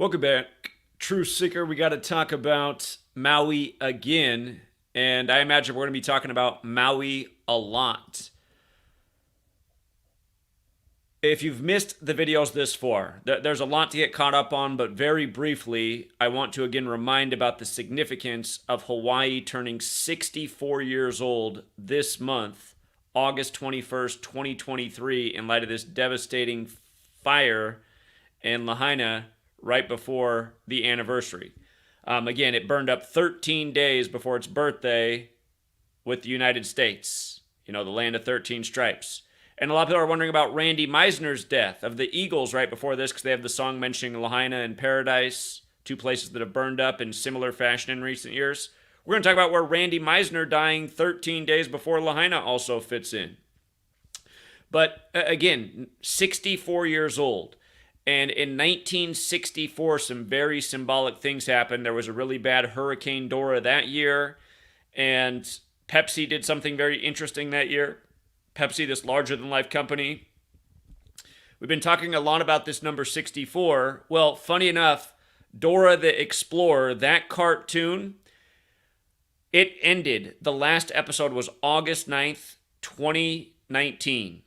Welcome back, Truth Seeker. We got to talk about Maui again, and I imagine we're going to be talking about Maui a lot. If you've missed the videos this far, there's a lot to get caught up on, but very briefly, I want to again remind about the significance of Hawaii turning 64 years old this month, August 21st, 2023, in light of this devastating fire in Lahaina right before the anniversary. Again, it burned up 13 days before its birthday with the United States, the land of 13 stripes. And a lot of people are wondering about Randy Meisner's death of the Eagles right before this, because they have the song mentioning Lahaina and Paradise, two places that have burned up in similar fashion in recent years. We're going to talk about where Randy Meisner dying 13 days before Lahaina also fits in. But again, 64 years old. And in 1964, some very symbolic things happened. There was a really bad Hurricane Dora that year, and Pepsi did something very interesting that year. Pepsi, this larger-than-life company. We've been talking a lot about this number 64. Well, funny enough, Dora the Explorer, that cartoon, it ended. The last episode was August 9th, 2019.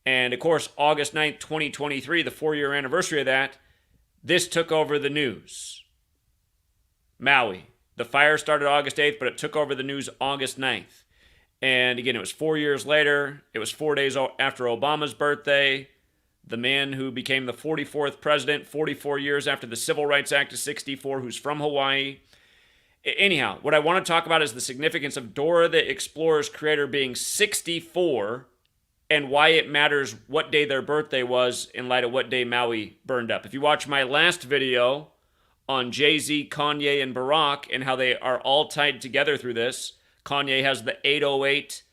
And of course, August 9th, 2023, the 4-year anniversary of that, this took over the news. Maui. The fire started August 8th, but it took over the news August 9th. And again, it was 4 years later. It was 4 days after Obama's birthday. The man who became the 44th president, 44 years after the Civil Rights Act of 64, who's from Hawaii. Anyhow, what I want to talk about is the significance of Dora the Explorer's creator being 64 and why it matters what day their birthday was in light of what day Maui burned up. If you watch my last video on Jay-Z, Kanye, and Barack and how they are all tied together through this, Kanye has the 808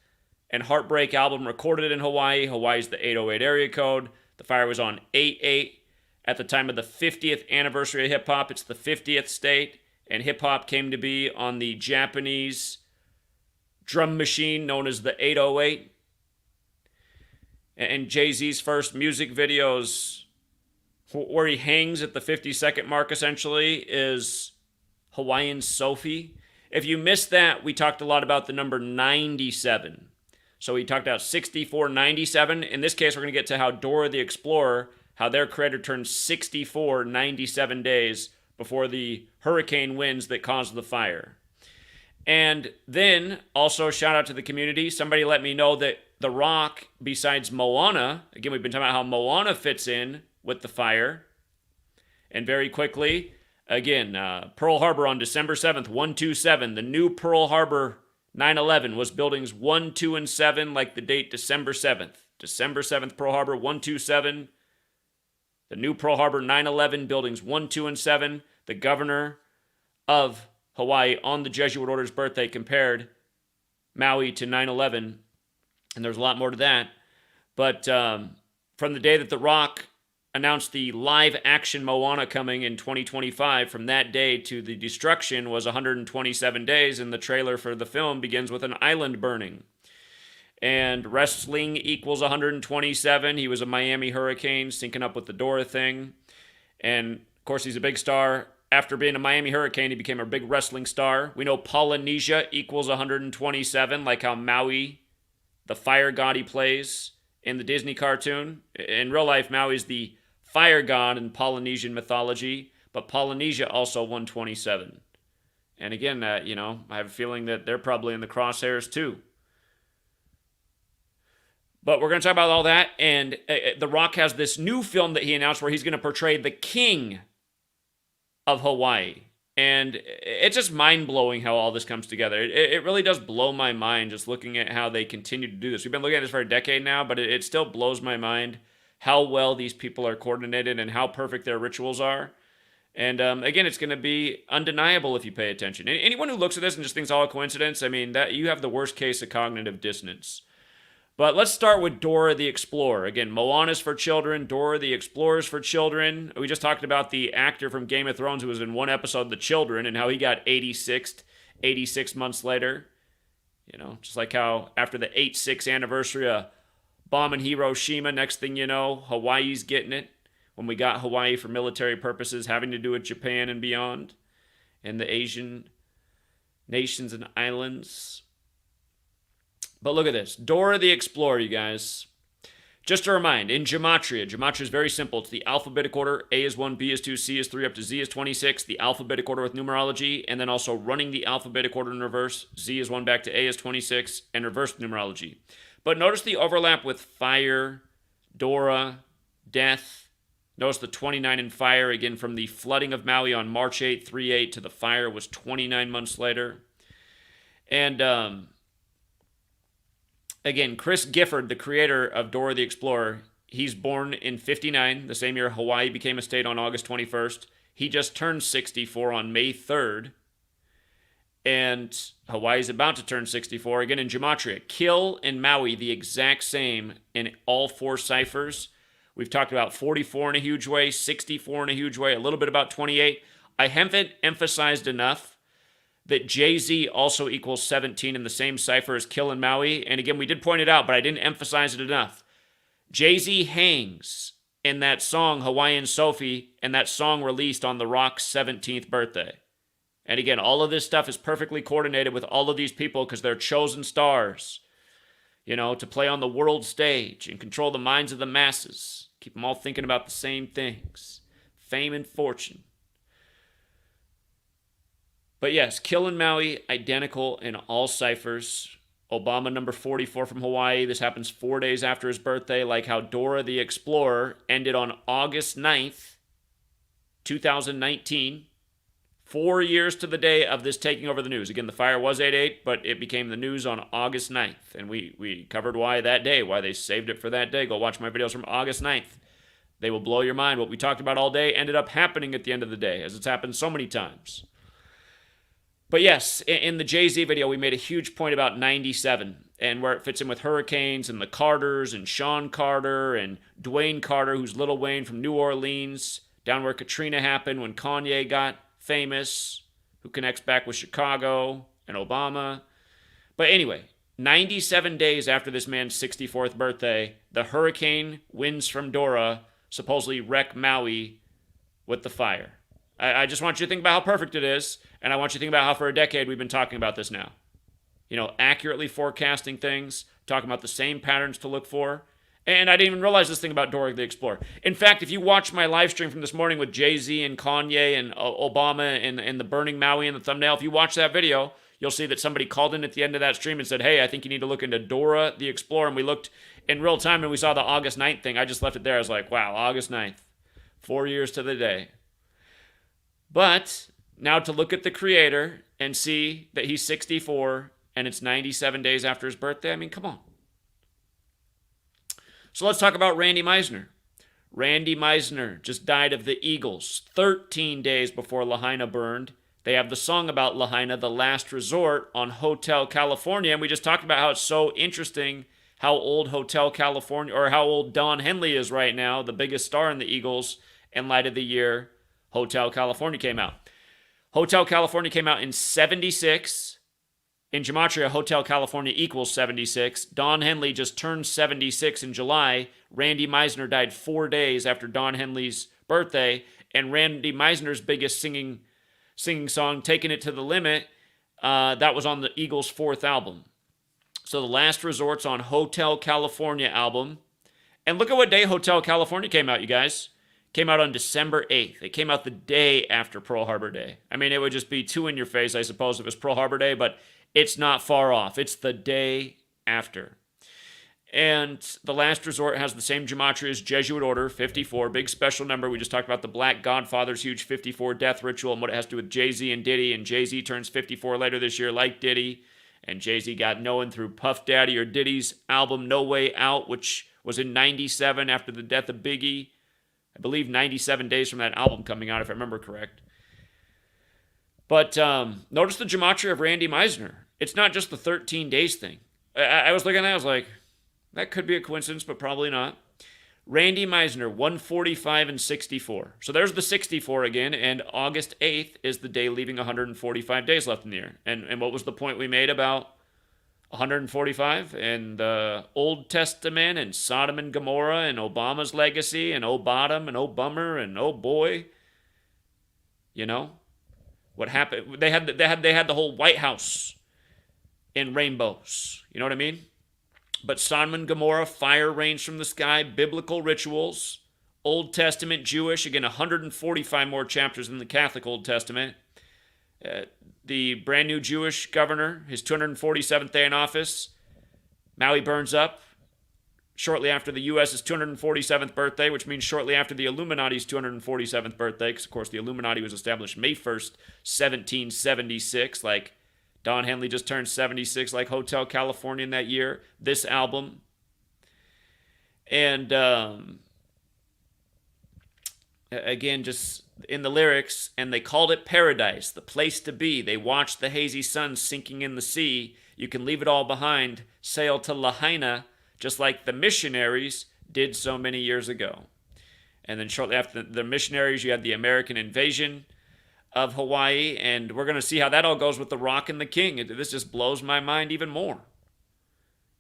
and Heartbreak album recorded in Hawaii. Hawaii's the 808 area code. The fire was on 8/8 at the time of the 50th anniversary of hip-hop. It's the 50th state, and hip-hop came to be on the Japanese drum machine known as the 808. And Jay-Z's first music videos where he hangs at the 50-second mark, essentially, is Hawaiian Sophie. If you missed that, we talked a lot about the number 97. So we talked about 64, 97. In this case, we're going to get to how Dora the Explorer, how their creator turned 64, 97 days before the hurricane winds that caused the fire. And then, also, shout out to the community. Somebody let me know that The Rock, besides Moana, again, we've been talking about how Moana fits in with the fire. And very quickly, again, Pearl Harbor on December 7th, 127. The new Pearl Harbor 9/11 was buildings 1, 2, and 7, like the date December 7th. December 7th, Pearl Harbor 127. The new Pearl Harbor 9/11 buildings 1, 2, and 7. The governor of Hawaii on the Jesuit order's birthday compared Maui to 9/11. And there's a lot more to that. But from the day that The Rock announced the live-action Moana coming in 2025, from that day to the destruction was 127 days, and the trailer for the film begins with an island burning. And wrestling equals 127. He was a Miami Hurricane, syncing up with the Dora thing. And, of course, he's a big star. After being a Miami Hurricane, he became a big wrestling star. We know Polynesia equals 127, like how Maui, the fire god he plays in the Disney cartoon. In real life, Maui's the fire god in Polynesian mythology, but Polynesia also 127. And again, I have a feeling that they're probably in the crosshairs too. But we're going to talk about all that, and The Rock has this new film that he announced where he's going to portray the king of Hawaii. And it's just mind-blowing how all this comes together. It really does blow my mind just looking at how they continue to do this. We've been looking at this for a decade now, but it still blows my mind how well these people are coordinated and how perfect their rituals are. And again, it's going to be undeniable if you pay attention. Anyone who looks at this and just thinks all a coincidence, I mean, that you have the worst case of cognitive dissonance. But let's start with Dora the Explorer. Again, Moana's for children, Dora the Explorer's for children. We just talked about the actor from Game of Thrones who was in one episode, The Children, and how he got 86 months later. Just like how after the 8/6 anniversary of bomb in Hiroshima, next thing you know, Hawaii's getting it. when we got Hawaii for military purposes, having to do with Japan and beyond, and the Asian nations and islands. But look at this. Dora the Explorer, you guys. Just to remind, in Gematria is very simple. It's the alphabetic order. A is 1, B is 2, C is 3, up to Z is 26. The alphabetic order with numerology, and then also running the alphabetic order in reverse. Z is 1 back to A is 26, and reverse numerology. But notice the overlap with fire, Dora, death. Notice the 29 in fire, again, from the flooding of Maui on March 8, 3/8, to the fire was 29 months later. And, again, Chris Gifford, the creator of Dora the Explorer, he's born in 59, the same year Hawaii became a state on August 21st. He just turned 64 on May 3rd. And Hawaii's about to turn 64. Again, in Gematria, Kill and Maui, the exact same in all 4 ciphers. We've talked about 44 in a huge way, 64 in a huge way, a little bit about 28. I haven't emphasized enough that Jay-Z also equals 17 in the same cipher as Kill and Maui. And again, we did point it out, but I didn't emphasize it enough. Jay-Z hangs in that song, Hawaiian Sophie, and that song released on The Rock's 17th birthday. And again, all of this stuff is perfectly coordinated with all of these people because they're chosen stars, you know, to play on the world stage and control the minds of the masses. Keep them all thinking about the same things. Fame and fortune. But yes, Kill and Maui, identical in all ciphers. Obama number 44 from Hawaii. This happens 4 days after his birthday, like how Dora the Explorer ended on August 9th, 2019. 4 years to the day of this taking over the news. Again, the fire was 8/8, but it became the news on August 9th. And we covered why that day, why they saved it for that day. Go watch my videos from August 9th. They will blow your mind. What we talked about all day ended up happening at the end of the day, as it's happened so many times. But yes, in the Jay-Z video, we made a huge point about 97 and where it fits in with hurricanes and the Carters and Sean Carter and Dwayne Carter, who's Lil Wayne from New Orleans, down where Katrina happened when Kanye got famous, who connects back with Chicago and Obama. But anyway, 97 days after this man's 64th birthday, the hurricane winds from Dora supposedly wreck Maui with the fire. I just want you to think about how perfect it is, and I want you to think about how for a decade we've been talking about this now. You know, accurately forecasting things, talking about the same patterns to look for. And I didn't even realize this thing about Dora the Explorer. In fact, if you watch my live stream from this morning with Jay-Z and Kanye and Obama and the burning Maui in the thumbnail, if you watch that video, you'll see that somebody called in at the end of that stream and said, hey, I think you need to look into Dora the Explorer. And we looked in real time and we saw the August 9th thing. I just left it there. I was like, wow, August 9th. 4 years to the day. But now to look at the creator and see that he's 64 and it's 97 days after his birthday, I mean, come on. So let's talk about Randy Meisner. Randy Meisner just died of the Eagles 13 days before Lahaina burned. They have the song about Lahaina, The Last Resort, on Hotel California. And we just talked about how it's so interesting how old Hotel California, or how old Don Henley is right now, the biggest star in the Eagles, in light of the year Hotel California came out. Hotel California came out in 76. In Gematria, Hotel California equals 76. Don Henley just turned 76 in July. Randy Meisner died 4 days after Don Henley's birthday. And Randy Meisner's biggest singing song, Taking It to the Limit, that was on the Eagles' 4th album. So The Last Resort's on Hotel California album. And look at what day Hotel California came out, you guys. Came out on December 8th. It came out the day after Pearl Harbor Day. I mean, it would just be too in your face, I suppose, if it was Pearl Harbor Day, but it's not far off. It's the day after. And The Last Resort has the same gematria as Jesuit Order, 54, big special number. We just talked about the Black Godfather's huge 54 death ritual and what it has to do with Jay-Z and Diddy. And Jay-Z turns 54 later this year like Diddy. And Jay-Z got known through Puff Daddy or Diddy's album No Way Out, which was in 97 after the death of Biggie. I believe 97 days from that album coming out, if I remember correct. But notice the gematria of Randy Meisner. It's not just the 13 days thing. I was looking at that, I was like, that could be a coincidence, but probably not. Randy Meisner, 145 and 64. So there's the 64 again, and August 8th is the day leaving 145 days left in the year. And what was the point we made about 145 in the Old Testament, and Sodom and Gomorrah, and Obama's legacy, and oh bottom, and oh bummer, and oh boy. You know what happened? They had the whole White House in rainbows. You know what I mean? But Sodom and Gomorrah, fire rains from the sky, biblical rituals, Old Testament Jewish, again 145 more chapters than the Catholic Old Testament. The brand new Jewish governor, his 247th day in office, Maui burns up shortly after the U.S.'s 247th birthday, which means shortly after the Illuminati's 247th birthday, because, of course, the Illuminati was established May 1st, 1776, like Don Henley just turned 76, like Hotel California in that year, this album. And, again, just in the lyrics, and they called it paradise, the place to be. They watched the hazy sun sinking in the sea. You can leave it all behind, sail to Lahaina, just like the missionaries did so many years ago. And then shortly after the missionaries, you had the American invasion of Hawaii, and we're going to see how that all goes with the Rock and the King. This just blows my mind even more.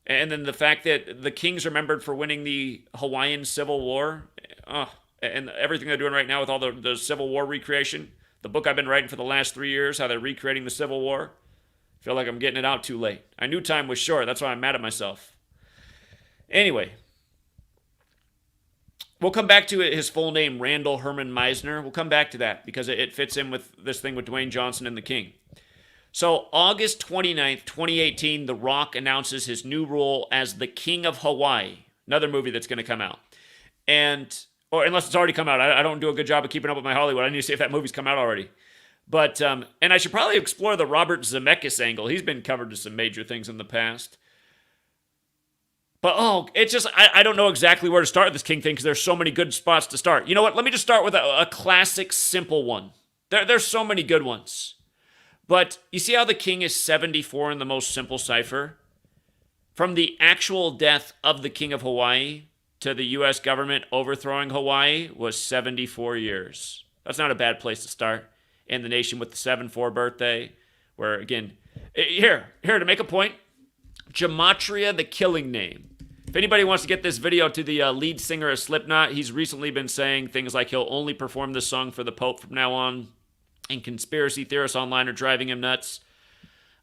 And then the fact that the King's remembered for winning the Hawaiian Civil War, and everything they're doing right now with all the Civil War recreation, the book I've been writing for the last 3 years, how they're recreating the Civil War. I feel like I'm getting it out too late. I knew time was short. That's why I'm mad at myself. Anyway, we'll come back to his full name, Randall Herman Meisner. We'll come back to that because it fits in with this thing with Dwayne Johnson and the King. So August 29th, 2018, The Rock announces his new role as the King of Hawaii. Another movie that's going to come out. Or unless it's already come out. I don't do a good job of keeping up with my Hollywood. I need to see if that movie's come out already. But, and I should probably explore the Robert Zemeckis angle. He's been covered to some major things in the past. But, it's just, I don't know exactly where to start with this King thing because there's so many good spots to start. You know what? Let me just start with a classic, simple one. There's so many good ones. But you see how the King is 74 in the most simple cipher? From the actual death of the King of Hawaii to the U.S. government overthrowing Hawaii was 74 years. That's not a bad place to start in the nation with the 7-4 birthday, where, again, here, to make a point, Gematria, the killing name. If anybody wants to get this video to the lead singer of Slipknot, he's recently been saying things like he'll only perform this song for the Pope from now on, and conspiracy theorists online are driving him nuts.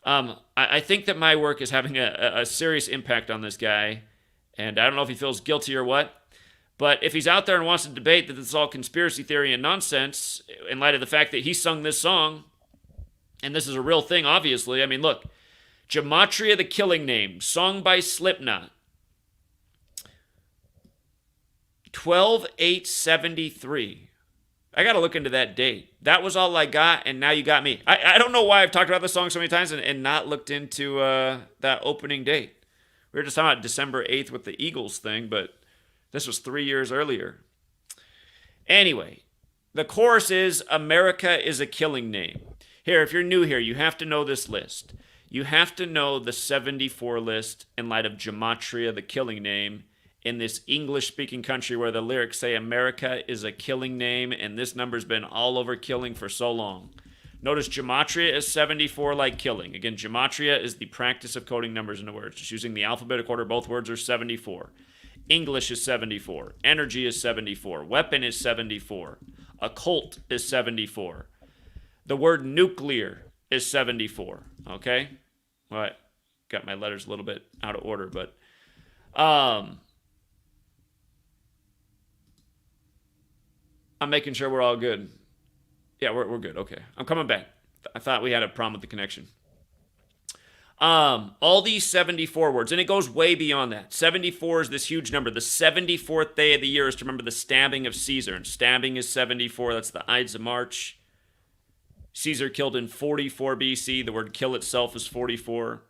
I think that my work is having a serious impact on this guy, and I don't know if he feels guilty or what, but if he's out there and wants to debate that this is all conspiracy theory and nonsense, in light of the fact that he sung this song, and this is a real thing, obviously. I mean, look, Gematria, the killing name, song by Slipknot. 12/8/73. I got to look into that date. That was all I got, and now you got me. I don't know why I've talked about this song so many times and not looked into that opening date. We were just talking about December 8th with the Eagles thing, but this was 3 years earlier. Anyway, the chorus is, America is a killing name. Here, if you're new here, you have to know this list. You have to know the 74 list in light of Gematria, the killing name, in this English-speaking country where the lyrics say America is a killing name, and this number's been all over killing for so long. Notice Gematria is 74 like killing. Again, Gematria is the practice of coding numbers into words. Just using the alphabetic order, both words are 74. English is 74. Energy is 74. Weapon is 74. Occult is 74. The word nuclear is 74. Okay? All right. Got my letters a little bit out of order, but I'm making sure we're all good. Yeah, we're good. Okay. I'm coming back. I thought we had a problem with the connection. All these 74 words, and it goes way beyond that. 74 is this huge number. The 74th day of the year is to remember the stabbing of Caesar, and stabbing is 74. That's the Ides of March. Caesar killed in 44 BC. The word kill itself is 44.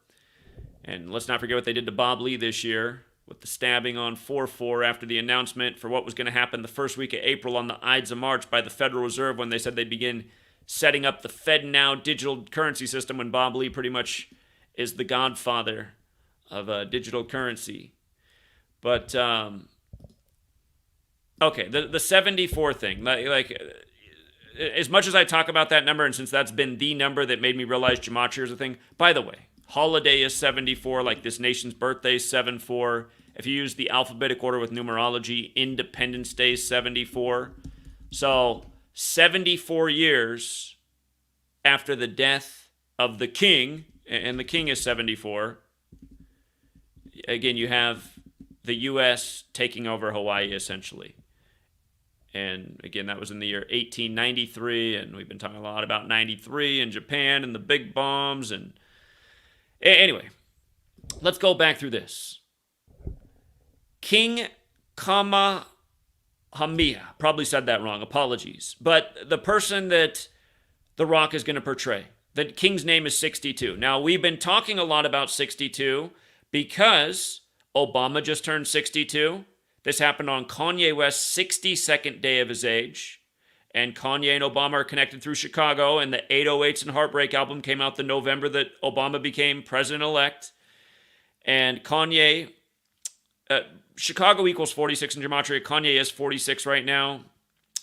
And let's not forget what they did to Bob Lee this year with the stabbing on 4/4 after the announcement for what was going to happen the first week of April on the Ides of March by the Federal Reserve when they said they'd begin setting up the FedNow digital currency system, when Bob Lee pretty much is the godfather of digital currency. But, okay, the 74 thing, like as much as I talk about that number, and since that's been the number that made me realize Gematria is a thing, by the way, holiday is 74, like this nation's birthday is 74. If you use the alphabetic order with numerology, Independence Day is 74. So 74 years after the death of the king, and the king is 74, again, you have the U.S. taking over Hawaii, essentially. And again, that was in the year 1893, and we've been talking a lot about 93 and Japan and the big bombs. And anyway, let's go back through this. King Kamehameha, probably said that wrong, apologies. But the person that The Rock is going to portray, the king's name is 62. Now, we've been talking a lot about 62 because Obama just turned 62. This happened on Kanye West's 62nd day of his age. And Kanye and Obama are connected through Chicago. And the 808s and Heartbreak album came out the November that Obama became president-elect. And Kanye, Chicago equals 46 in Gematria. Kanye is 46 right now.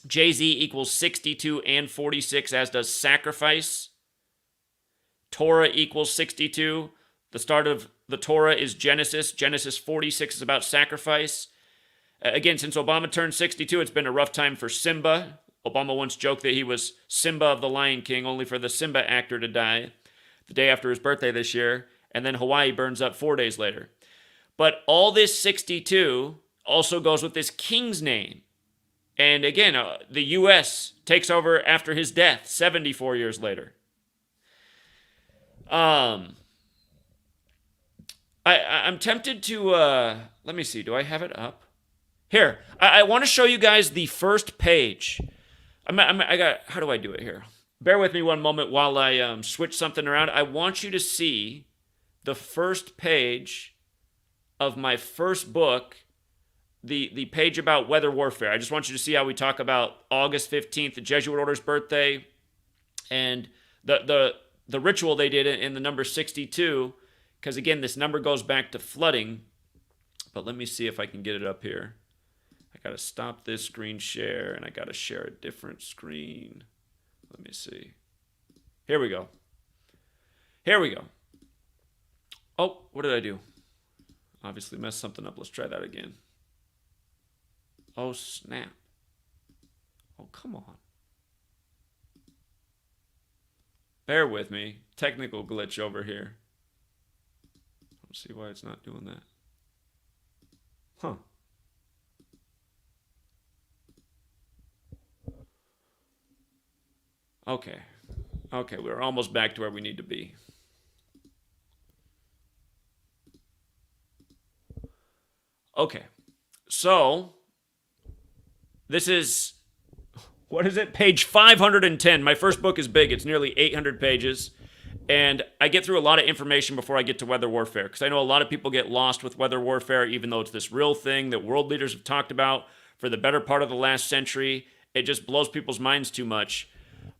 Jay-Z equals 62 and 46, as does Sacrifice. Torah equals 62. The start of the Torah is Genesis. Genesis 46 is about sacrifice. Again, since Obama turned 62, it's been a rough time for Simba. Obama once joked that he was Simba of the Lion King, only for the Simba actor to die the day after his birthday this year. And then Hawaii burns up 4 days later. But all this 62 also goes with this king's name. And again, the U.S. takes over after his death 74 years later. I'm tempted to, let me see, do I have it up? Here, I want to show you guys the first page. How do I do it here? Bear with me one moment while I switch something around. I want you to see the first page of my first book, the page about weather warfare. I just want you to see how we talk about August 15th, the Jesuit order's birthday, and the ritual they did in the number 62, because again, this number goes back to flooding. But let me see if I can get it up here. I got to stop this screen share, and I got to share a different screen. Let me see. Here we go. Here we go. Oh, what did I do? Obviously messed something up. Let's try that again. Oh, snap. Oh, come on. Bear with me. Technical glitch over here. Let's see why it's not doing that. Huh. Okay. Okay, we're almost back to where we need to be. Okay. So, this is, what is it? Page 510. My first book is big. It's nearly 800 pages. And I get through a lot of information before I get to weather warfare, because I know a lot of people get lost with weather warfare, even though it's this real thing that world leaders have talked about for the better part of the last century. It just blows people's minds too much.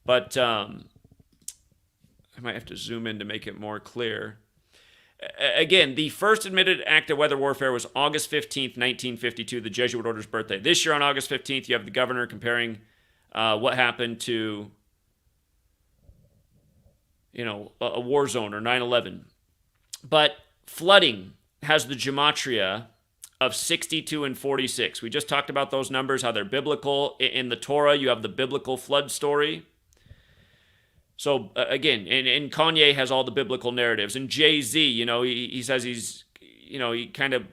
But I might have to zoom in to make it more clear. Again, the first admitted act of weather warfare was August 15th, 1952, the Jesuit order's birthday. This year on August 15th, you have the governor comparing what happened to, a war zone or 9/11. But flooding has the gematria of 62 and 46. We just talked about those numbers, how they're biblical. In the Torah, you have the biblical flood story. So again, and Kanye has all the biblical narratives. And Jay-Z, he says he kind of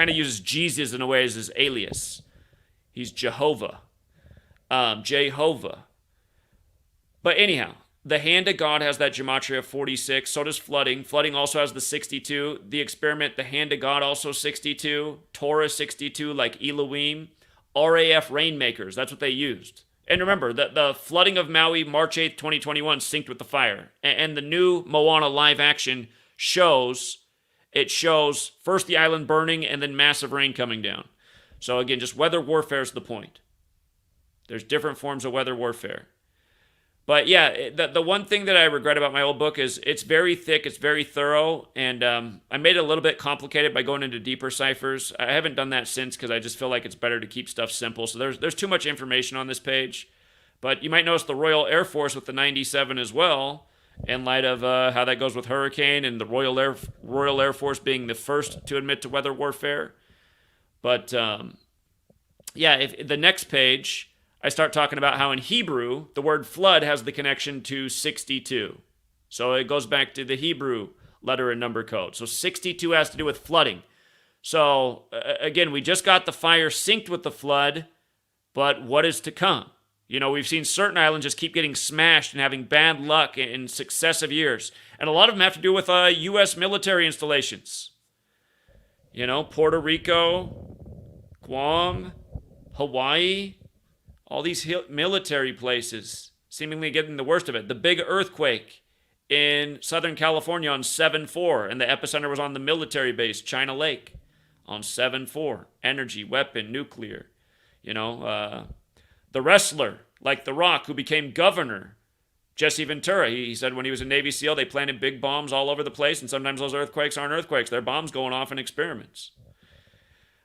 uses Jesus in a way as his alias. He's Jehovah. Jehovah. But anyhow, the hand of God has that gematria of 46. So does flooding. Flooding also has the 62. The experiment, the hand of God, also 62. Torah 62, like Elohim. RAF rainmakers, that's what they used. And remember, the flooding of Maui, March 8th, 2021, synced with the fire. And the new Moana live action shows first the island burning and then massive rain coming down. So again, just weather warfare is the point. There's different forms of weather warfare. But yeah, the one thing that I regret about my old book is it's very thick, it's very thorough, and I made it a little bit complicated by going into deeper ciphers. I haven't done that since because I just feel like it's better to keep stuff simple. So there's too much information on this page. But you might notice the Royal Air Force with the 97 as well. in light of how that goes with hurricane and the Royal Air Force being the first to admit to weather warfare. But yeah, if the next page, I start talking about how in Hebrew, the word flood has the connection to 62. So it goes back to the Hebrew letter and number code. So 62 has to do with flooding. So again, we just got the fire synced with the flood, but what is to come? You know, we've seen certain islands just keep getting smashed and having bad luck in successive years. And a lot of them have to do with U.S. military installations. You know, Puerto Rico, Guam, Hawaii, all these military places seemingly getting the worst of it. The big earthquake in Southern California on 7/4, and the epicenter was on the military base, China Lake, on 7/4. Energy, weapon, nuclear. You know, the wrestler, like The Rock, who became governor, Jesse Ventura, he said when he was a Navy SEAL, they planted big bombs all over the place, and sometimes those earthquakes aren't earthquakes. They're bombs going off in experiments.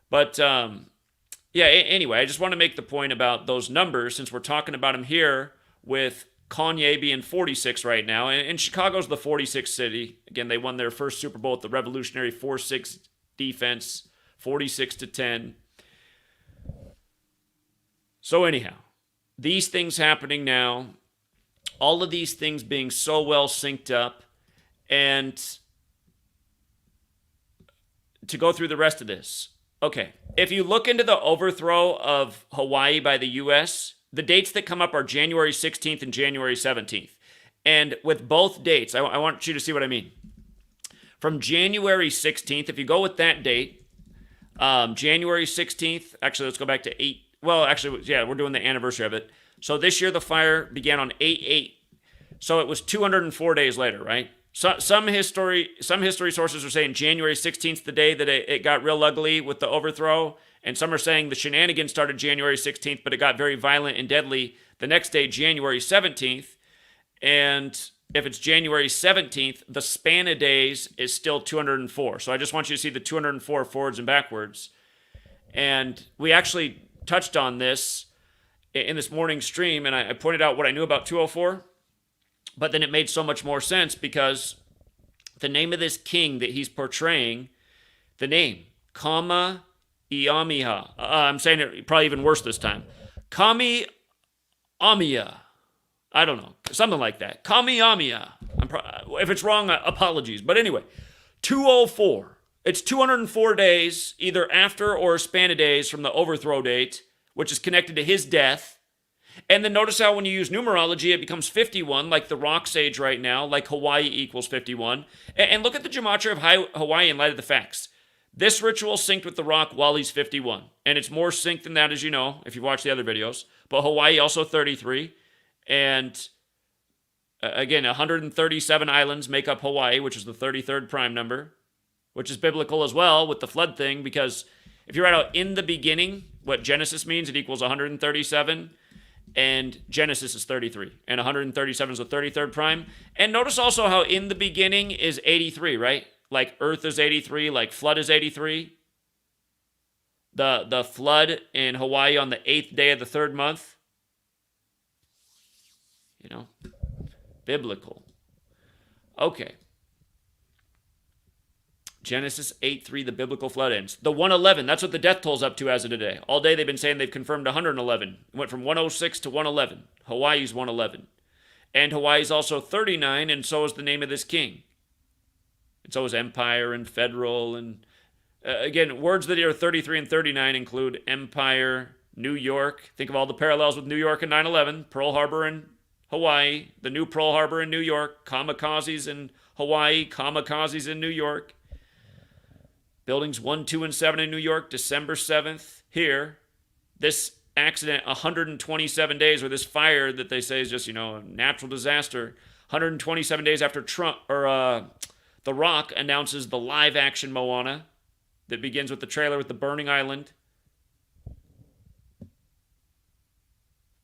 But, yeah, anyway, I just want to make the point about those numbers, since we're talking about them here with Kanye being 46 right now, and Chicago's the 46th city. Again, they won their first Super Bowl with the revolutionary 4-6 defense, 46-10. So anyhow, these things happening now, all of these things being so well synced up, and to go through the rest of this. Okay, if you look into the overthrow of Hawaii by the U.S., the dates that come up are January 16th and January 17th. And with both dates, I want you to see what I mean. From January 16th, if you go with that date, January 16th, actually, let's go back to 8. Well, actually, yeah, we're doing the anniversary of it. So this year, the fire began on 8/8. So it was 204 days later, right? So, some history sources are saying January 16th, the day that it got real ugly with the overthrow. And some are saying the shenanigans started January 16th, but it got very violent and deadly the next day, January 17th. And if it's January 17th, the span of days is still 204. So I just want you to see the 204 forwards and backwards. And we actually touched on this in this morning stream, and I pointed out what I knew about 204. But then it made so much more sense because the name of this king that he's portraying, the name, Kama Iamiha. I'm saying it probably even worse this time. Kami Amia. I don't know. Something like that. Kami Amia. If it's wrong, apologies. But anyway, 204. It's 204 days, either after or a span of days from the overthrow date, which is connected to his death. And then notice how when you use numerology, it becomes 51, like the Rock's age right now, like Hawaii equals 51. And look at the gematria of Hawaii in light of the facts. This ritual synced with the Rock while he's 51. And it's more synced than that, as you know, if you watch the other videos. But Hawaii also 33. And again, 137 islands make up Hawaii, which is the 33rd prime number, which is biblical as well with the flood thing, because if you write out in the beginning, what Genesis means, it equals 137. And Genesis is 33, and 137 is the 33rd prime. And notice also how in the beginning is 83, right? Like Earth is 83, like flood is 83. The flood in Hawaii on the 8th day of the 3rd month. You know, biblical. Okay. Genesis 8:3, the biblical flood ends. The 111, that's what the death toll's up to as of today. All day they've been saying they've confirmed 111. It went from 106 to 111. Hawaii's 111. And Hawaii's also 39, and so is the name of this king. And so is empire and federal. And again, words that are 33 and 39 include empire, New York. Think of all the parallels with New York and 9/11. Pearl Harbor and Hawaii. The new Pearl Harbor in New York. Kamikazes in Hawaii. Kamikazes in New York. Buildings 1, 2, and 7 in New York, December 7th. Here, this accident, 127 days, or this fire that they say is just, a natural disaster. 127 days after The Rock announces the live-action Moana that begins with the trailer with the burning island.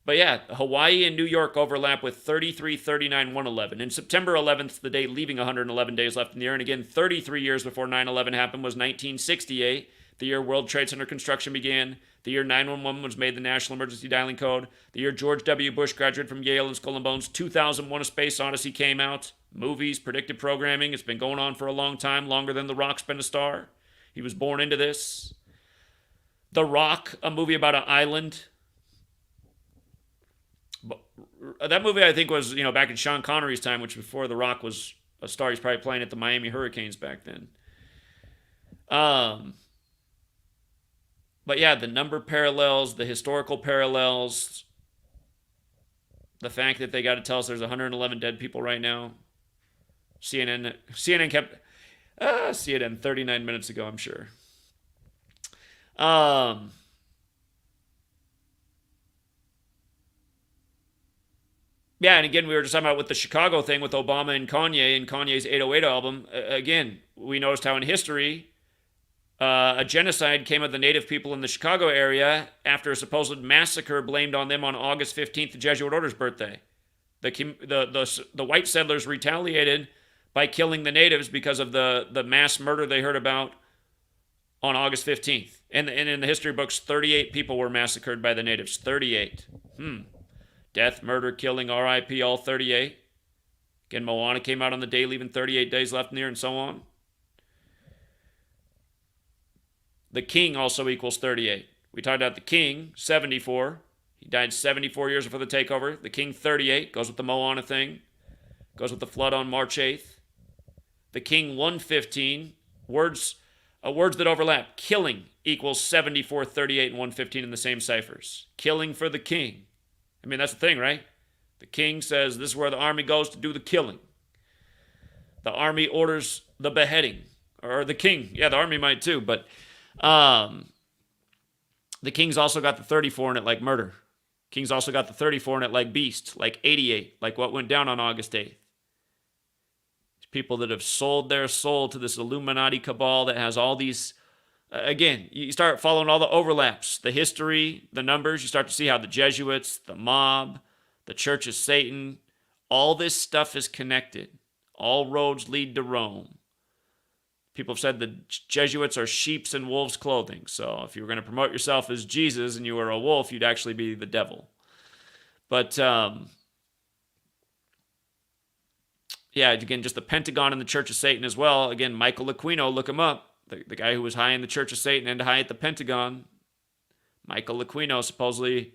But yeah, Hawaii and New York overlap with 33, 39, 111. And September 11th, the day leaving 111 days left in the year. And again, 33 years before 9/11 happened was 1968. the year World Trade Center construction began, the year 911 was made the national emergency dialing code, the year George W. Bush graduated from Yale and Skull and Bones, 2001 A Space Odyssey came out, movies, predictive programming, it's been going on for a long time, longer than The Rock's been a star. He was born into this. The Rock, a movie about an island. That movie, I think, was, back in Sean Connery's time, which before The Rock was a star. He's probably playing at the Miami Hurricanes back then. But yeah, the number parallels, the historical parallels, the fact that they got to tell us there's 111 dead people right now. CNN kept CNN 39 minutes ago, I'm sure. Yeah, and again, we were just talking about with the Chicago thing with Obama and Kanye's 808 album. Again, we noticed how in history, a genocide came of the native people in the Chicago area after a supposed massacre blamed on them on August 15th, the Jesuit order's birthday. The white settlers retaliated by killing the natives because of the mass murder they heard about on August 15th. And in the history books, 38 people were massacred by the natives. 38. Death, murder, killing, RIP, all 38. Again, Moana came out on the day, leaving 38 days left in the year, and so on. The king also equals 38. We talked about the king, 74. He died 74 years before the takeover. The king, 38. Goes with the Moana thing. Goes with the flood on March 8th. The king, 115. Words that overlap. Killing equals 74, 38, and 115 in the same ciphers. Killing for the king. I mean, that's the thing, right? The king says this is where the army goes to do the killing. The army orders the beheading. Or the king. Yeah, the army might too, but the king's also got the 34 in it like murder. King's also got the 34 in it like beast, like 88, like what went down on August 8th. People that have sold their soul to this Illuminati cabal that has all these... Again, you start following all the overlaps, the history, the numbers. You start to see how the Jesuits, the mob, the Church of Satan, all this stuff is connected. All roads lead to Rome. People have said the Jesuits are sheep's and wolves' clothing. So if you were going to promote yourself as Jesus and you were a wolf, you'd actually be the devil. But, yeah, again, just the Pentagon and the Church of Satan as well. Again, Michael Aquino, look him up. The guy who was high in the Church of Satan and high at the Pentagon. Michael Aquino, supposedly,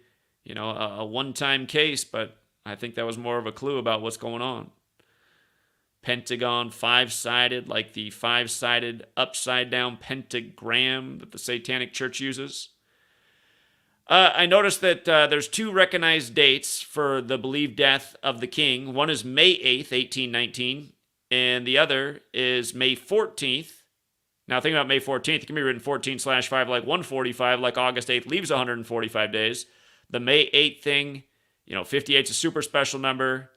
a one-time case, but I think that was more of a clue about what's going on. Pentagon, five-sided, like the five-sided upside-down pentagram that the Satanic Church uses. I noticed that there's two recognized dates for the believed death of the king. One is May 8th, 1819, and the other is May 14th. Now, think about May 14th. It can be written 14/5 like 145, like August 8th leaves 145 days. The May 8th thing, 58 is a super special number.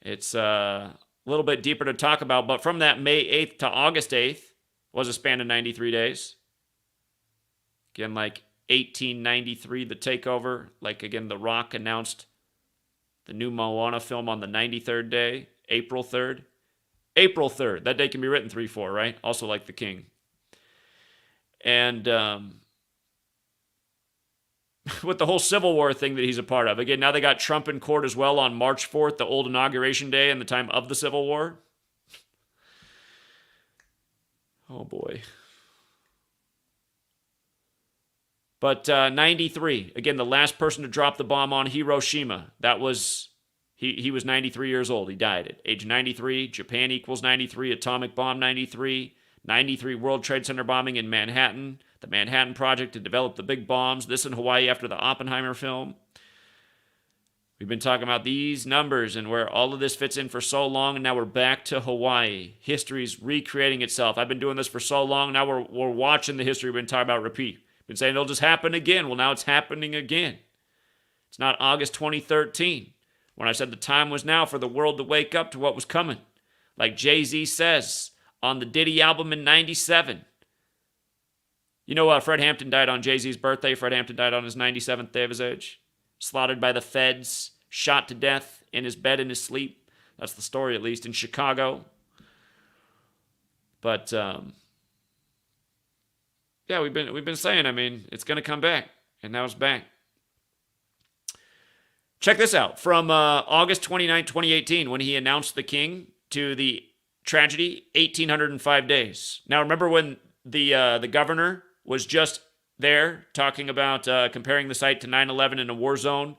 It's a little bit deeper to talk about, but from that May 8th to August 8th was a span of 93 days. Again, like 1893, the takeover. Like, again, The Rock announced the new Moana film on the 93rd day, April 3rd. April 3rd. That day can be written 3/4, right? Also like the king. And with the whole Civil War thing that he's a part of. Again, now they got Trump in court as well on March 4th, the old inauguration day and the time of the Civil War. Oh, boy. But 93, again, the last person to drop the bomb on Hiroshima. That was, he was 93 years old. He died at age 93. Japan equals 93. Atomic bomb 93. 93 World Trade Center bombing in Manhattan. The Manhattan Project to develop the big bombs. This in Hawaii after the Oppenheimer film. We've been talking about these numbers and where all of this fits in for so long, and now we're back to Hawaii. History's recreating itself. I've been doing this for so long, now we're watching the history we've been talking about repeat. Been saying it'll just happen again. Well, now it's happening again. It's not August 2013 when I said the time was now for the world to wake up to what was coming. Like Jay-Z says on the Diddy album in 97. Fred Hampton died on Jay-Z's birthday. Fred Hampton died on his 97th day of his age. Slaughtered by the feds. Shot to death in his bed in his sleep. That's the story, at least, in Chicago. But, Yeah, we've been saying, I mean, it's going to come back, and now it's back. Check this out. From August 29, 2018, when he announced the king, to the tragedy, 1,805 days. Now, remember when the governor was just there talking about comparing the site to 9/11 in a war zone,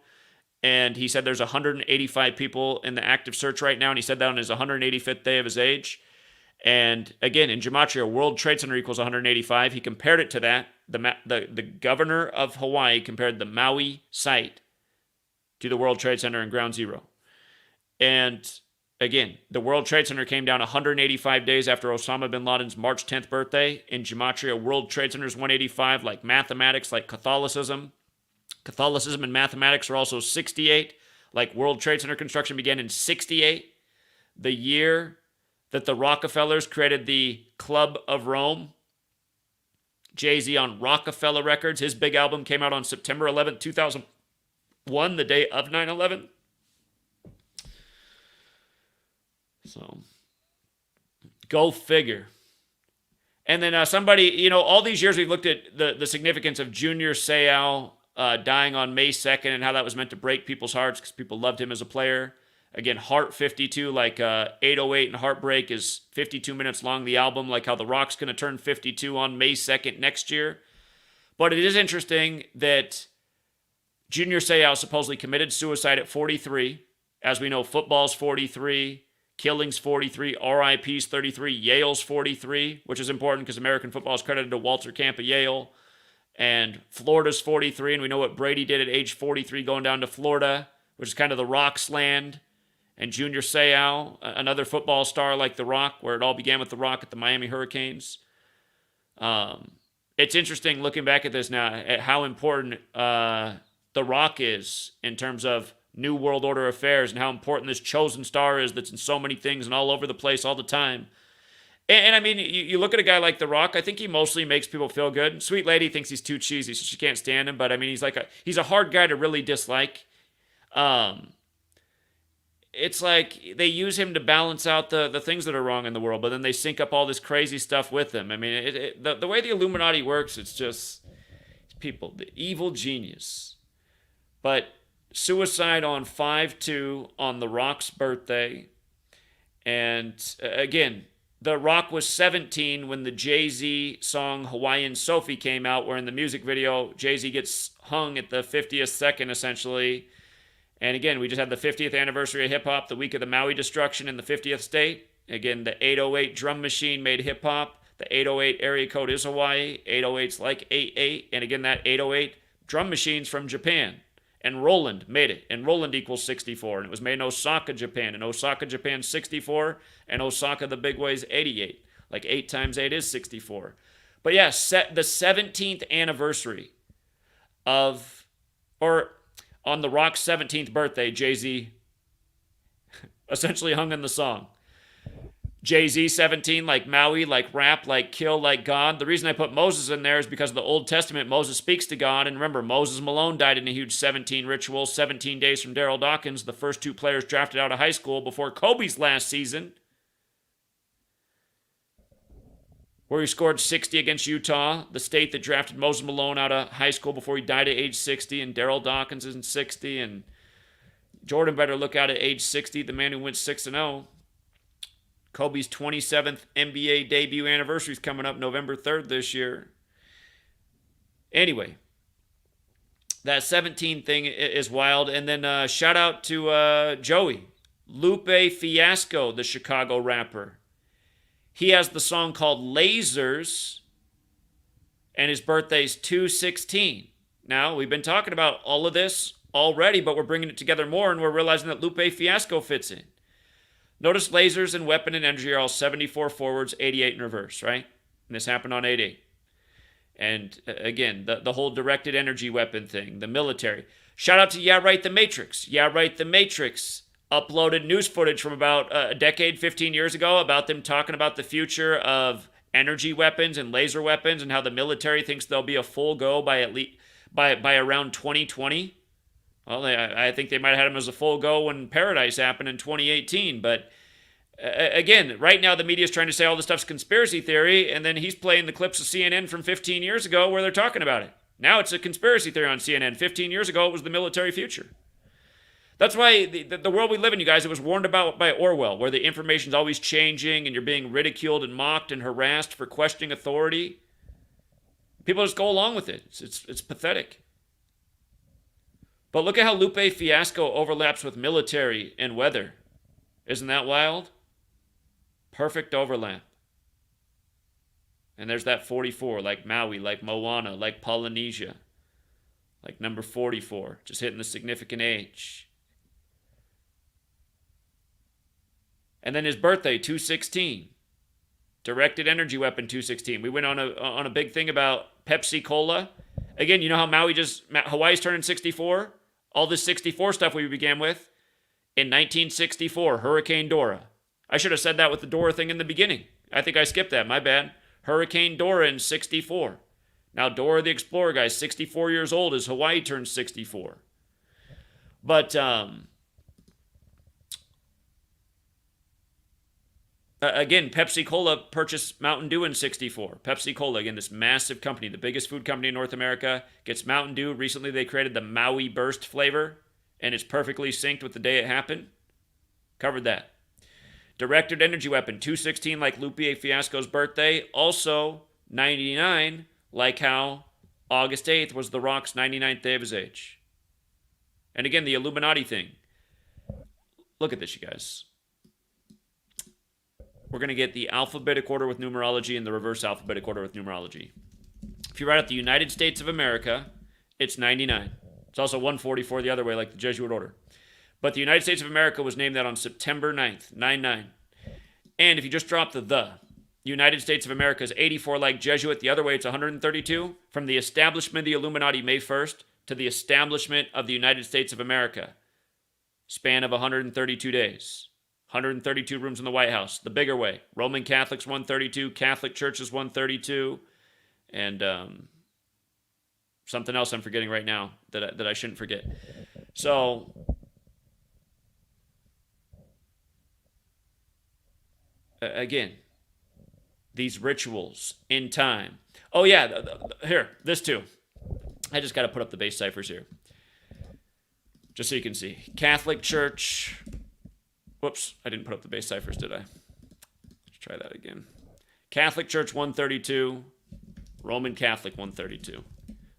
and he said there's 185 people in the active search right now, and he said that on his 185th day of his age. And again, in Gematria, World Trade Center equals 185. He compared it to that. The governor of Hawaii compared the Maui site to the World Trade Center and Ground Zero. And again, the World Trade Center came down 185 days after Osama bin Laden's March 10th birthday. In Gematria, World Trade Center is 185, like mathematics, like Catholicism. Catholicism and mathematics are also 68, like World Trade Center construction began in 68, the year that the Rockefellers created the Club of Rome. Jay-Z on Rockefeller Records. His big album came out on September 11th, 2001, the day of 9/11. So, go figure. And then somebody, all these years we've looked at the significance of Junior Seau dying on May 2nd and how that was meant to break people's hearts because people loved him as a player. Again, Heart 52, like 808 and Heartbreak is 52 minutes long, the album, like how The Rock's going to turn 52 on May 2nd next year. But it is interesting that Junior Seau supposedly committed suicide at 43. As we know, football's 43, killing's 43, RIP's 33, Yale's 43, which is important because American football is credited to Walter Camp at Yale. And Florida's 43, and we know what Brady did at age 43 going down to Florida, which is kind of the Rock's land. And Junior Seau, another football star like The Rock, where it all began with The Rock at the Miami Hurricanes. It's interesting looking back at this now, at how important The Rock is in terms of New World Order affairs and how important this chosen star is that's in so many things and all over the place all the time. And I mean, you look at a guy like The Rock, I think he mostly makes people feel good. Sweet Lady thinks he's too cheesy, so she can't stand him. But I mean, he's a hard guy to really dislike. It's like they use him to balance out the things that are wrong in the world, but then they sync up all this crazy stuff with him. I mean, the way the Illuminati works, it's just people, the evil genius. But suicide on 5/2 on The Rock's birthday. And again, The Rock was 17 when the Jay-Z song Hawaiian Sophie came out, where in the music video, Jay-Z gets hung at the 50th second, essentially. And again, we just had the 50th anniversary of hip-hop, the week of the Maui destruction in the 50th state. Again, the 808 drum machine made hip-hop. The 808 area code is Hawaii. 808's like 88. And again, that 808 drum machine's from Japan. And Roland made it. And Roland equals 64. And it was made in Osaka, Japan. And Osaka, Japan, 64. And Osaka, the big way's 88. Like 8 times 8 is 64. But yeah, the 17th anniversary of, or on The Rock's 17th birthday, Jay-Z essentially hung in the song. Jay-Z 17, like Maui, like rap, like kill, like God. The reason I put Moses in there is because of the Old Testament. Moses speaks to God. And remember, Moses Malone died in a huge 17 ritual, 17 days from Daryl Dawkins, the first 2 players drafted out of high school before Kobe's last season, where he scored 60 against Utah, the state that drafted Moses Malone out of high school before he died at age 60, and Daryl Dawkins isn't 60, and Jordan better look out at age 60, the man who went 6-0. Kobe's 27th NBA debut anniversary is coming up November 3rd this year. Anyway, that 17 thing is wild. And then shout out to Joey. Lupe Fiasco, the Chicago rapper. He has the song called Lasers, and his birthday's 2/16. Now, we've been talking about all of this already, but we're bringing it together more, and we're realizing that Lupe Fiasco fits in. Notice lasers and weapon and energy are all 74 forwards, 88 in reverse, right? And this happened on 8/8. And again, the whole directed energy weapon thing, the military. Shout out to Yeah Right The Matrix. Yeah Right The Matrix uploaded news footage from about a decade, 15 years ago, about them talking about the future of energy weapons and laser weapons and how the military thinks they'll be a full go by around 2020. Well, I think they might have had them as a full go when Paradise happened in 2018, but Again, right now the media is trying to say all this stuff's conspiracy theory, and then he's playing the clips of CNN from 15 years ago where they're talking about it. Now it's a conspiracy theory on CNN. 15 years ago, it was the military future. That's why the world we live in, you guys, it was warned about by Orwell, where the information's always changing and you're being ridiculed and mocked and harassed for questioning authority. People just go along with it. It's pathetic. But look at how Lupe Fiasco overlaps with military and weather. Isn't that wild? Perfect overlap. And there's that 44, like Maui, like Moana, like Polynesia, like number 44, just hitting the significant age. And then his birthday, 216. Directed energy weapon, 216. We went on a big thing about Pepsi Cola. Again, you know how Hawaii's turning 64? All this 64 stuff we began with. In 1964, Hurricane Dora. I should have said that with the Dora thing in the beginning. I think I skipped that. My bad. Hurricane Dora in 64. Now, Dora the Explorer, guys, 64 years old as Hawaii turns 64. But, again, Pepsi Cola purchased Mountain Dew in 64. Pepsi Cola, again, this massive company, the biggest food company in North America, gets Mountain Dew. Recently, they created the Maui Burst flavor, and it's perfectly synced with the day it happened. Covered that. Directed energy weapon, 216, like Lupe Fiasco's birthday. Also, 99, like how August 8th was The Rock's 99th day of his age. And again, the Illuminati thing. Look at this, you guys. We're going to get the alphabetic order with numerology and the reverse alphabetic order with numerology. If you write out the United States of America, it's 99. It's also 144 the other way, like the Jesuit order. But the United States of America was named that on September 9th, 9-9. And if you just drop the United States of America is 84 like Jesuit, the other way it's 132. From the establishment of the Illuminati May 1st to the establishment of the United States of America. Span of 132 days. 132 rooms in the White House. The bigger way. Roman Catholics 132, Catholic churches 132, and something else I'm forgetting right now that I shouldn't forget. So again, these rituals in time. Oh yeah, here, this too. I just got to put up the base ciphers here. Just so you can see. Catholic Church. Whoops, I didn't put up the base ciphers, did I? Let's try that again. Catholic Church 132, Roman Catholic 132.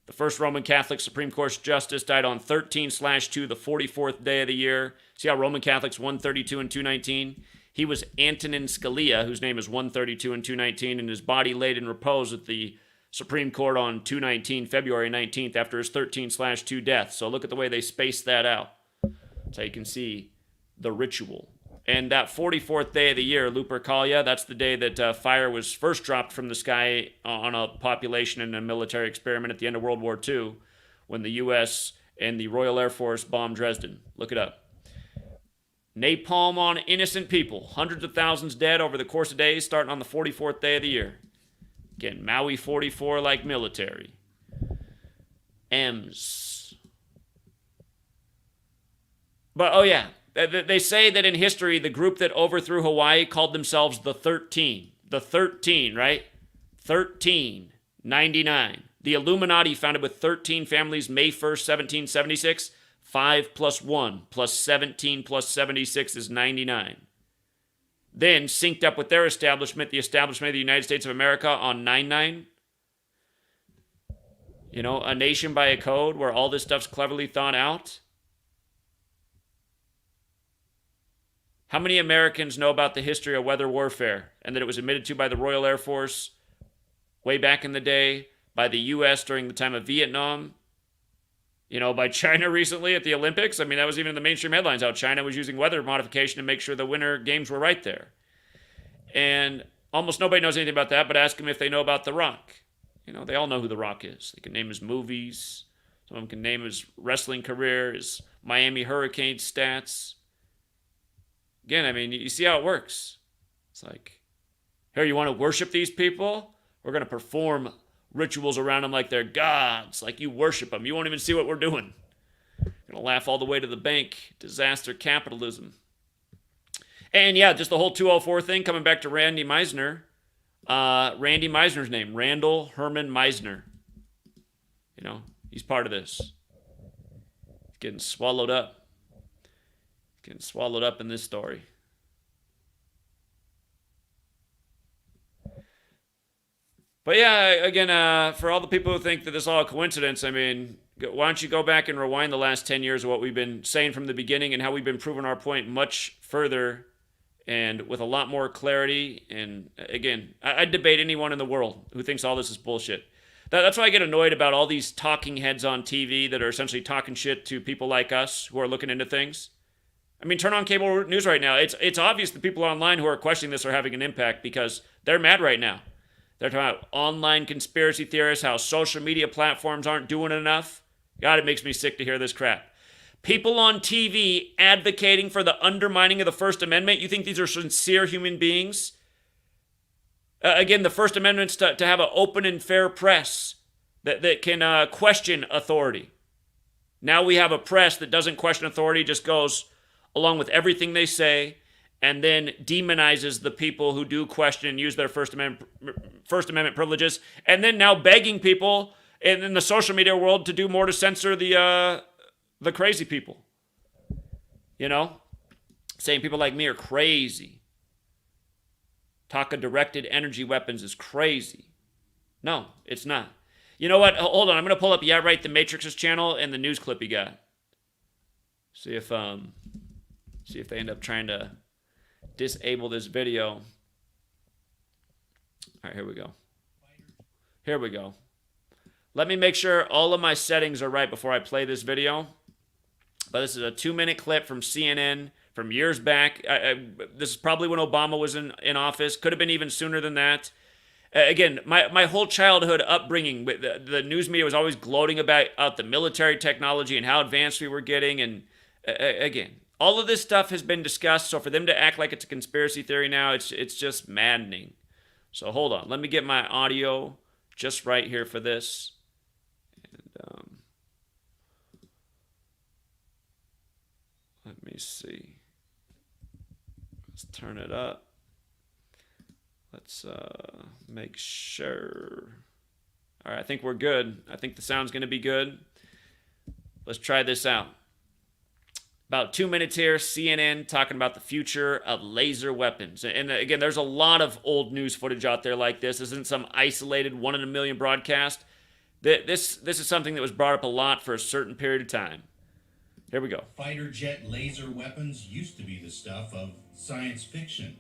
The first Roman Catholic Supreme Court Justice died on 13/2, the 44th day of the year. See how Roman Catholics 132 and 219? He was Antonin Scalia, whose name is 132 and 219, and his body laid in repose at the Supreme Court on 219, February 19th, after his 13/2 death. So look at the way they spaced that out. So you can see the ritual. And that 44th day of the year, Lupercalia, that's the day that fire was first dropped from the sky on a population in a military experiment at the end of World War II, when the U.S. and the Royal Air Force bombed Dresden. Look it up. Napalm on innocent people. Hundreds of thousands dead over the course of days, starting on the 44th day of the year. Again, Maui 44 like military. M's. But, oh yeah, they say that in history, the group that overthrew Hawaii called themselves the 13. The 13, right? 1399. The Illuminati, founded with 13 families, May 1st, 1776. 5 plus 1 plus 17 plus 76 is 99. Then, synced up with their establishment, the establishment of the United States of America on 9-9. You know, a nation by a code where all this stuff's cleverly thought out. How many Americans know about the history of weather warfare and that it was admitted to by the Royal Air Force way back in the day, by the U.S. during the time of Vietnam, you know, by China recently at the Olympics? I mean, that was even in the mainstream headlines, how China was using weather modification to make sure the Winter Games were right there. And almost nobody knows anything about that, but ask them if they know about The Rock. You know, they all know who The Rock is. They can name his movies. Some of them can name his wrestling career, his Miami Hurricanes stats. Again, I mean, you see how it works. It's like, here, you want to worship these people? We're going to perform rituals around them like they're gods, like you worship them. You won't even see what we're doing. You're going to laugh all the way to the bank. Disaster capitalism. And yeah, just the whole 204 thing, coming back to Randy Meisner. Randy Meisner's name, Randall Herman Meisner. You know, he's part of this. He's getting swallowed up. Getting swallowed up in this story. But yeah, again, for all the people who think that this is all a coincidence, I mean, why don't you go back and rewind the last 10 years of what we've been saying from the beginning and how we've been proving our point much further and with a lot more clarity. And again, I'd debate anyone in the world who thinks all this is bullshit. That's why I get annoyed about all these talking heads on TV that are essentially talking shit to people like us who are looking into things. I mean, turn on cable news right now. It's obvious the people online who are questioning this are having an impact because they're mad right now. They're talking about online conspiracy theorists, how social media platforms aren't doing enough. God, it makes me sick to hear this crap. People on TV advocating for the undermining of the First Amendment. You think these are sincere human beings? Again, the First Amendment's to have an open and fair press that can question authority. Now we have a press that doesn't question authority, just goes along with everything they say, and then demonizes the people who do question and use their First Amendment privileges, and then now begging people in the social media world to do more to censor the crazy people. You know? Saying people like me are crazy. Talk of directed energy weapons is crazy. No, it's not. You know what? Hold on. I'm going to pull up the Matrix's channel and the news clip he got. See if they end up trying to disable this video. All right, here we go. Here we go. Let me make sure all of my settings are right before I play this video. But this is a 2-minute clip from CNN from years back. This is probably when Obama was in office. Could have been even sooner than that. Again, my whole childhood upbringing, the news media was always gloating about the military technology and how advanced we were getting. And again, all of this stuff has been discussed. So for them to act like it's a conspiracy theory now, it's just maddening. So hold on. Let me get my audio just right here for this. And let me see. Let's turn it up. Let's make sure. All right, I think we're good. I think the sound's going to be good. Let's try this out. About 2 minutes here, CNN talking about the future of laser weapons. And again, there's a lot of old news footage out there like this. This isn't some isolated 1 in a million broadcast. This is something that was brought up a lot for a certain period of time. Here we go. Fighter jet laser weapons used to be the stuff of science fiction.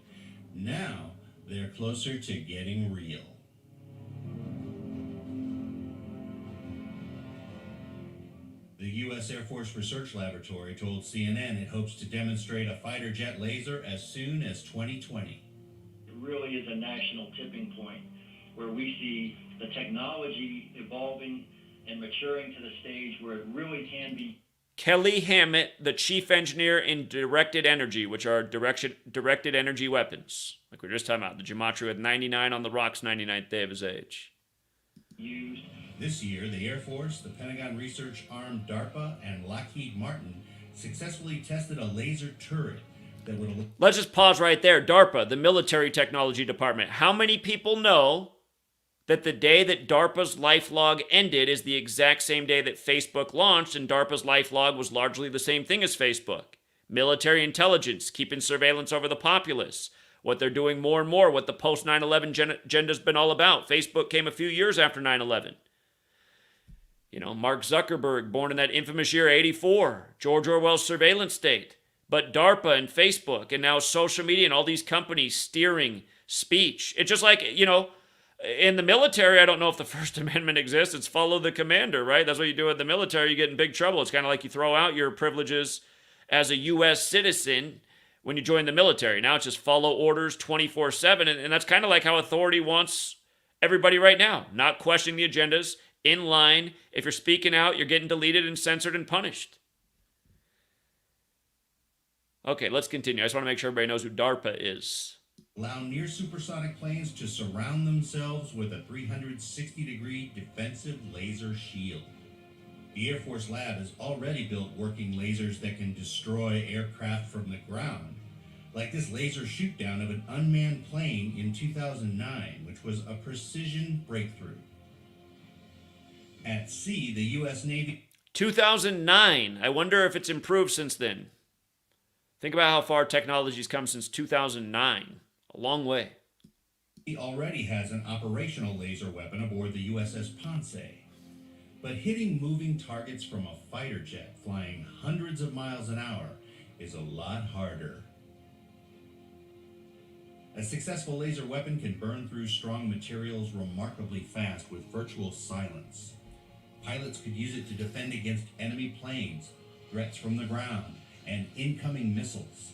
Now they're closer to getting real. The U.S. Air Force Research Laboratory told CNN it hopes to demonstrate a fighter jet laser as soon as 2020. It really is a national tipping point where we see the technology evolving and maturing to the stage where it really can be. Kelly Hammett, the chief engineer in directed energy, which are directed energy weapons. Like we were just talking about, the Gematria with 99 on the rocks, 99th day of his age. Used. This year, the Air Force, the Pentagon research arm DARPA, and Lockheed Martin successfully tested a laser turret that would... Let's just pause right there. DARPA, the military technology department. How many people know that the day that DARPA's lifelog ended is the exact same day that Facebook launched, and DARPA's lifelog was largely the same thing as Facebook? Military intelligence, keeping surveillance over the populace. What they're doing more and more, what the post 9/11 agenda's been all about. Facebook came a few years after 9/11. You know, Mark Zuckerberg, born in that infamous year 84, George Orwell's surveillance state. But DARPA and Facebook and now social media and all these companies steering speech. It's just like, you know, in the military, I don't know if the First Amendment exists. It's follow the commander, right? That's what you do in the military. You get in big trouble. It's kind of like you throw out your privileges as a U.S. citizen when you join the military. Now it's just follow orders 24/7. And that's kind of like how authority wants everybody right now. Not questioning the agendas, in line. If you're speaking out, you're getting deleted and censored and punished. Okay, let's continue. I just want to make sure everybody knows who DARPA is. Allow near supersonic planes to surround themselves with a 360-degree defensive laser shield. The Air Force Lab has already built working lasers that can destroy aircraft from the ground, like this laser shootdown of an unmanned plane in 2009, which was a precision breakthrough. At sea, the U.S. Navy 2009. I wonder if it's improved since then. Think about how far technology's come since 2009. A long way. already has an operational laser weapon aboard the USS Ponce. But hitting moving targets from a fighter jet flying hundreds of miles an hour is a lot harder. A successful laser weapon can burn through strong materials remarkably fast with virtual silence. Pilots could use it to defend against enemy planes, threats from the ground, and incoming missiles.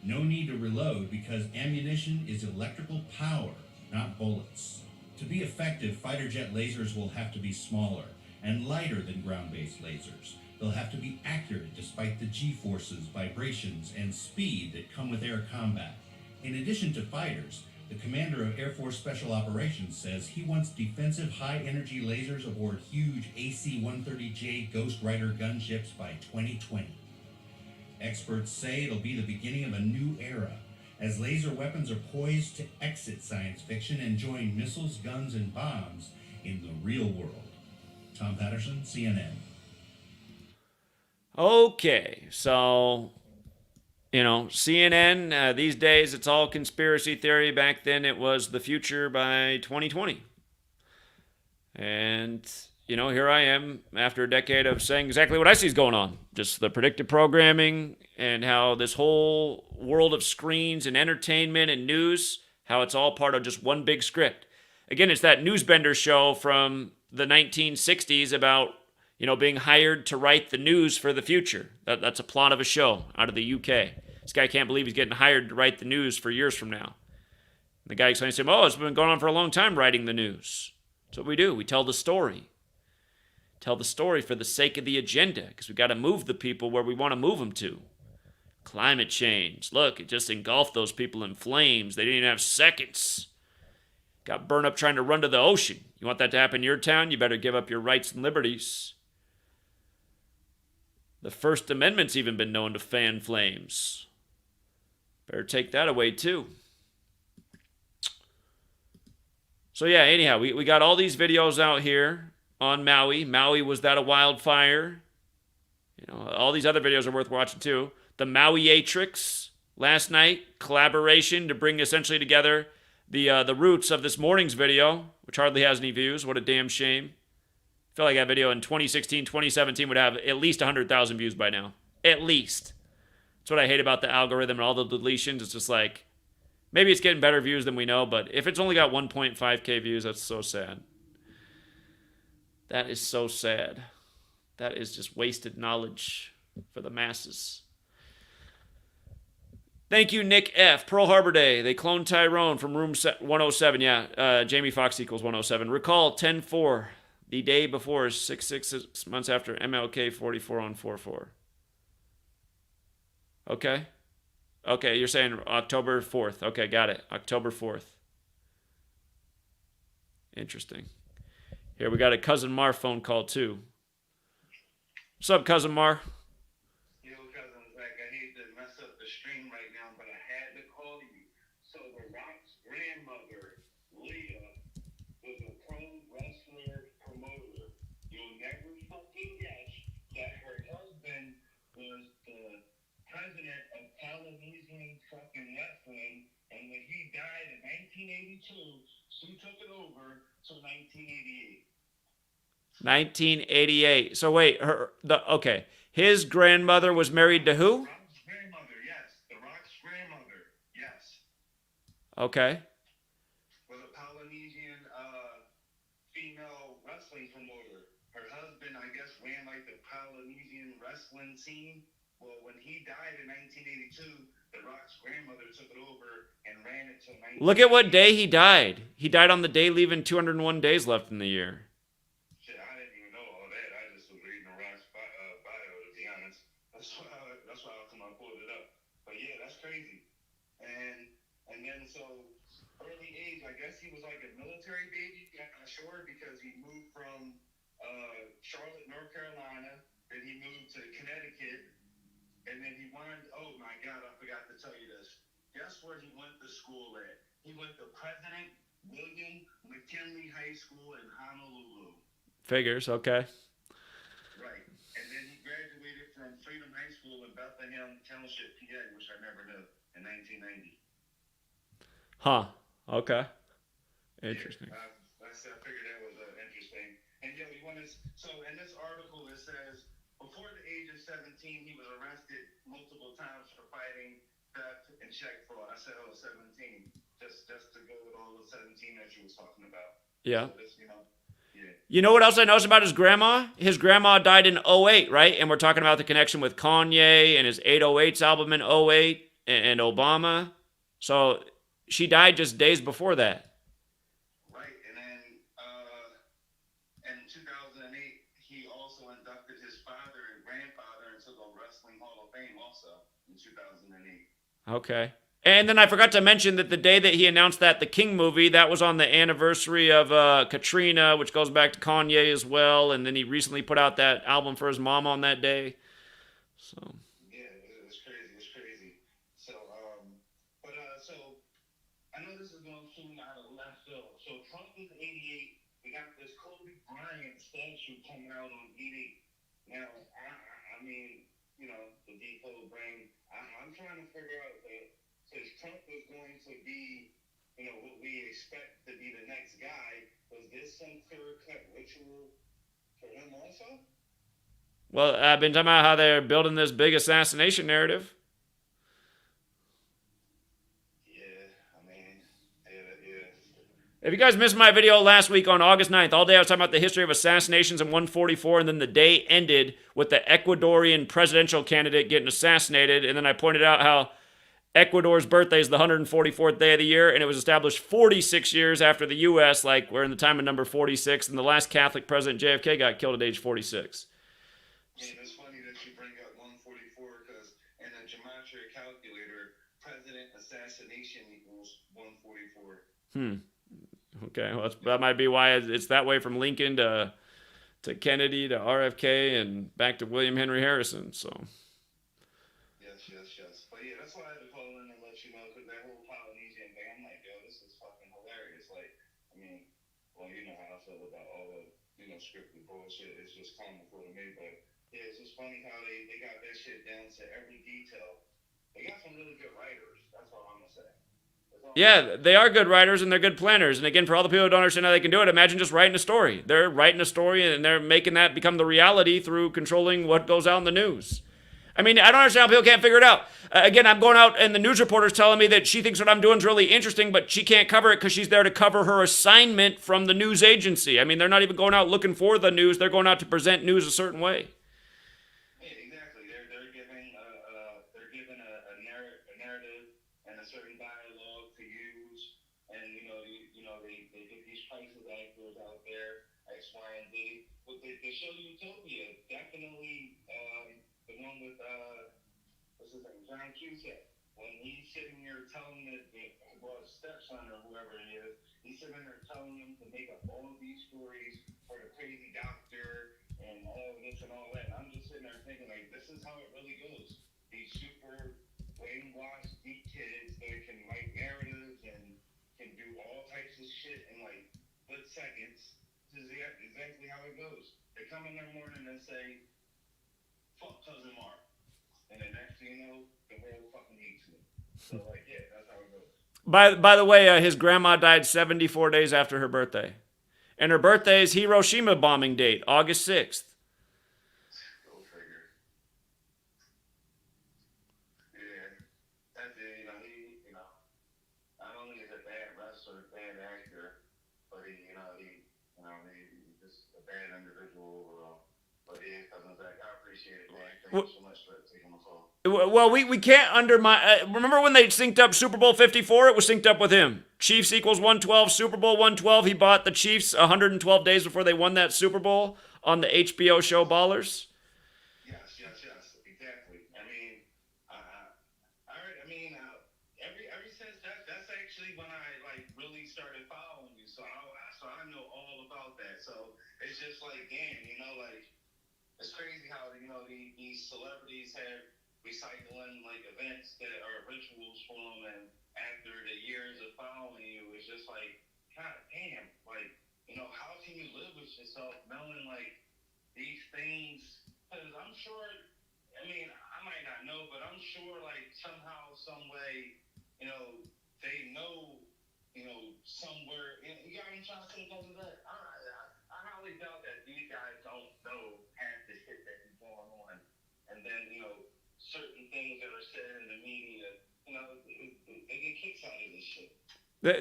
No need to reload because ammunition is electrical power, not bullets. To be effective, fighter jet lasers will have to be smaller and lighter than ground-based lasers. They'll have to be accurate despite the G-forces, vibrations, and speed that come with air combat. In addition to fighters, the commander of Air Force Special Operations says he wants defensive high-energy lasers aboard huge AC-130J Ghost Rider gunships by 2020. Experts say it'll be the beginning of a new era, as laser weapons are poised to exit science fiction and join missiles, guns, and bombs in the real world. Tom Patterson, CNN. Okay, so, CNN, these days it's all conspiracy theory. Back then it was the future by 2020. And, here I am after a decade of saying exactly what I see is going on. Just the predictive programming and how this whole world of screens and entertainment and news, how it's all part of just one big script. Again, it's that Newsbender show from the 1960s about, being hired to write the news for the future. That's a plot of a show out of the UK. This guy can't believe he's getting hired to write the news for years from now. And the guy explains to him, it's been going on for a long time writing the news. That's what we do. We tell the story. Tell the story for the sake of the agenda, because we got to move the people where we want to move them to. Climate change. Look, it just engulfed those people in flames. They didn't even have seconds. Got burned up trying to run to the ocean. You want that to happen in your town? You better give up your rights and liberties. The First Amendment's even been known to fan flames. Better take that away too. So yeah, anyhow, we got all these videos out here on Maui. Maui, was that a wildfire? All these other videos are worth watching too. The Maui-atrix last night, collaboration to bring essentially together the roots of this morning's video, which hardly has any views. What a damn shame. I feel like that video in 2016, 2017 would have at least 100,000 views by now. At least. That's what I hate about the algorithm and all the deletions. It's just like, maybe it's getting better views than we know, but if it's only got 1.5K views, that's so sad. That is so sad. That is just wasted knowledge for the masses. Thank you, Nick F. Pearl Harbor Day. They cloned Tyrone from room 107. Yeah, Jamie Foxx equals 107. Recall 10-4. The day before is 6 months after MLK 44 on 4-4. Okay. Okay, you're saying October 4th. Okay, got it. October 4th. Interesting. Here, we got a Cousin Mar phone call, too. What's up, Cousin Mar? Yo, cousin Zach, I hate to mess up the stream right now, but I had to call you. So The Rock's grandmother, Leah, was a pro wrestler promoter. You'll never fucking guess that her husband was the president of Polynesian fucking wrestling, and when he died in 1982, she took it over till 1988. 1988. So wait, his grandmother was married to who? Rock's grandmother, yes. The Rock's grandmother, yes. Okay. Was a Polynesian female wrestling promoter. Her husband, I guess, ran like the Polynesian wrestling scene. Well, when he died in 1982, The Rock's grandmother took it over and ran it till 1988. Look at what day he died. He died on the day leaving 201 days left in the year. Shit, I didn't even know all that. I just was reading The Rock's bio, to be honest. That's why I pulled it up. But yeah, that's crazy. And then so early age, I guess he was like a military baby. I'm not sure because he moved from Charlotte, North Carolina. Then he moved to Connecticut. And and then he wanted. Oh my God, I forgot to tell you this. Guess where he went to school at? He went to President William McKinley High School in Honolulu. Figures, okay. Right. And then he graduated from Freedom High School in Bethlehem Township, PA, which I never knew, in 1990. Huh. Okay. Interesting. Yeah, I figured that was interesting. And yo, you want to? So in this article, it says before the age of 17, he was arrested multiple times for fighting theft and check fraud. I said, 17. Just to go with all the 17 that you was talking about. Yeah. So this, yeah. You know what else I noticed about his grandma? His grandma died in '08, right? And we're talking about the connection with Kanye and his 808s album in '08 and Obama. So she died just days before that. Right, and then in 2008, he also inducted his father and grandfather into the Wrestling Hall of Fame also in 2008. Okay. And then I forgot to mention that the day that he announced that the King movie, that was on the anniversary of Katrina, which goes back to Kanye as well. And then he recently put out that album for his mom on that day. So. Yeah, it's crazy. So, so I know this is going to seem out of left field. So Trump is 88. We got this Kobe Bryant statue coming out on 88. Now, I mean, the decode brain. I'm trying to figure out that since Trump is going to be, what we expect to be the next guy, was this some clear-cut ritual for him also? Well, I've been talking about how they're building this big assassination narrative. If you guys missed my video last week on August 9th, all day I was talking about the history of assassinations in 144, and then the day ended with the Ecuadorian presidential candidate getting assassinated, and then I pointed out how Ecuador's birthday is the 144th day of the year, and it was established 46 years after the U.S., like we're in the time of number 46, and the last Catholic president, JFK, got killed at age 46. Yeah, it's funny that you bring up 144, because in the Gematria calculator, president assassination equals 144. Okay, well, that might be why it's that way from Lincoln to Kennedy to RFK and back to William Henry Harrison. So. Yes. But yeah, that's why I had to call in and let you know, because that whole Polynesian thing, I'm like, yo, this is fucking hilarious. Like, I mean, well, you know how I feel about all the, scripted bullshit. It's just comical to me. But yeah, it's just funny how they got that shit down to every detail. They got some really good writers. That's all I'm going to say. Yeah, they are good writers and they're good planners. And again, for all the people who don't understand how they can do it, imagine just writing a story. They're writing a story and they're making that become the reality through controlling what goes out in the news. I mean, I don't understand how people can't figure it out. Again, I'm going out and the news reporter's telling me that she thinks what I'm doing is really interesting, but she can't cover it because she's there to cover her assignment from the news agency. I mean, they're not even going out looking for the news. They're going out to present news a certain way. Yeah, exactly. They're giving a narrative and a certain dialogue to use, and they get these crisis actors out there, X, Y, and Z. But they show Utopia, definitely the one with what's his name, John Cusack. When he's sitting here telling his stepson or whoever it is, he's sitting there telling him to make up all of these stories for the crazy doctor and all of this and all that. And I'm just sitting there thinking, like, this is how it really goes. These super brainwashed deep kids that can write narratives and can do all types of shit in like split seconds. This is exactly how it goes. They come in the morning and say, fuck Cousin Mark. And then next thing you know, the world fucking hates me. So like, yeah, that's how it goes. By the way, his grandma died 74 days after her birthday. And her birthday is Hiroshima bombing date, August 6th. Go figure. Yeah. That's it, he not only is a bad wrestler, bad actor, but he's just a bad individual overall. But yeah, Cousin Zach, I appreciate it, man. Thank you so much for taking my call. Well, we can't undermine. Remember when they synced up Super Bowl 54? It was synced up with him. Chiefs equals 112, Super Bowl 112. He bought the Chiefs 112 days before they won that Super Bowl on the HBO show Ballers. Yes, exactly. I mean, ever since that's actually when I like really started following you. So I know all about that. So it's just like, damn, like it's crazy how these celebrities have recycling like events that are rituals for them, and after the years of following you, it's just like, God damn, like, how can you live with yourself knowing like these things? Because I'm sure, I mean, I might not know, but I'm sure like somehow, some way, they know, somewhere. You got what I'm trying to say because of that? I highly doubt that these guys don't know half the shit that is going on, and then certain things that are said in the media, they get kicks out of this shit.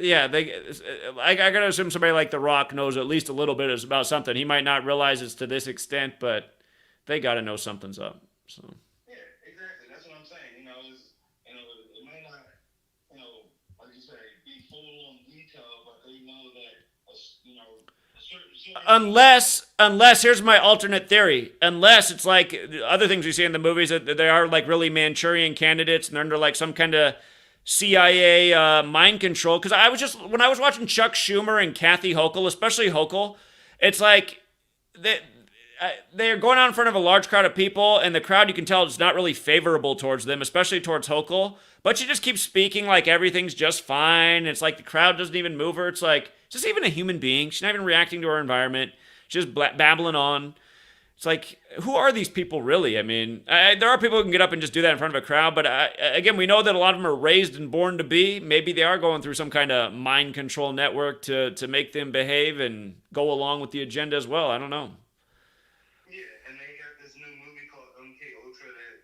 Yeah, I gotta assume somebody like The Rock knows at least a little bit about something. He might not realize it's to this extent, but they gotta know something's up. So. Yeah, exactly. That's what I'm saying. It might not, like you say, be full on detail, but they know that, certain Unless here's my alternate theory. Unless it's like other things we see in the movies that they are like really Manchurian candidates and they're under like some kind of CIA mind control. Because when I was watching Chuck Schumer and Kathy Hochul, especially Hochul, it's like they're going out in front of a large crowd of people, and the crowd, you can tell, is not really favorable towards them, especially towards Hochul. But she just keeps speaking like everything's just fine. It's like the crowd doesn't even move her. It's like, is this even a human being? She's not even reacting to her environment. She's just babbling on. It's like, who are these people really? I mean, there are people who can get up and just do that in front of a crowd, but again, we know that a lot of them are raised and born to be. Maybe they are going through some kind of mind control network to make them behave and go along with the agenda as well. I don't know. Yeah, and they got this new movie called MK Ultra that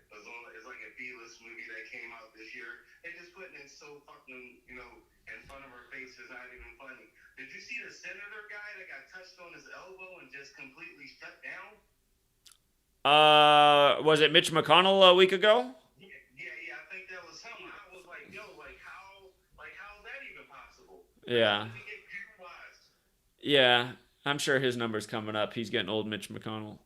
is like a B-list movie that came out this year. They're just putting it so fucking, in front of our faces, not even funny. Did you see the senator guy that got touched on his elbow and just completely shut down? Was it Mitch McConnell a week ago? Yeah, I think that was him. I was like, yo, how is that even possible? Yeah. How did he get paralyzed? Yeah, I'm sure his number's coming up. He's getting old Mitch McConnell.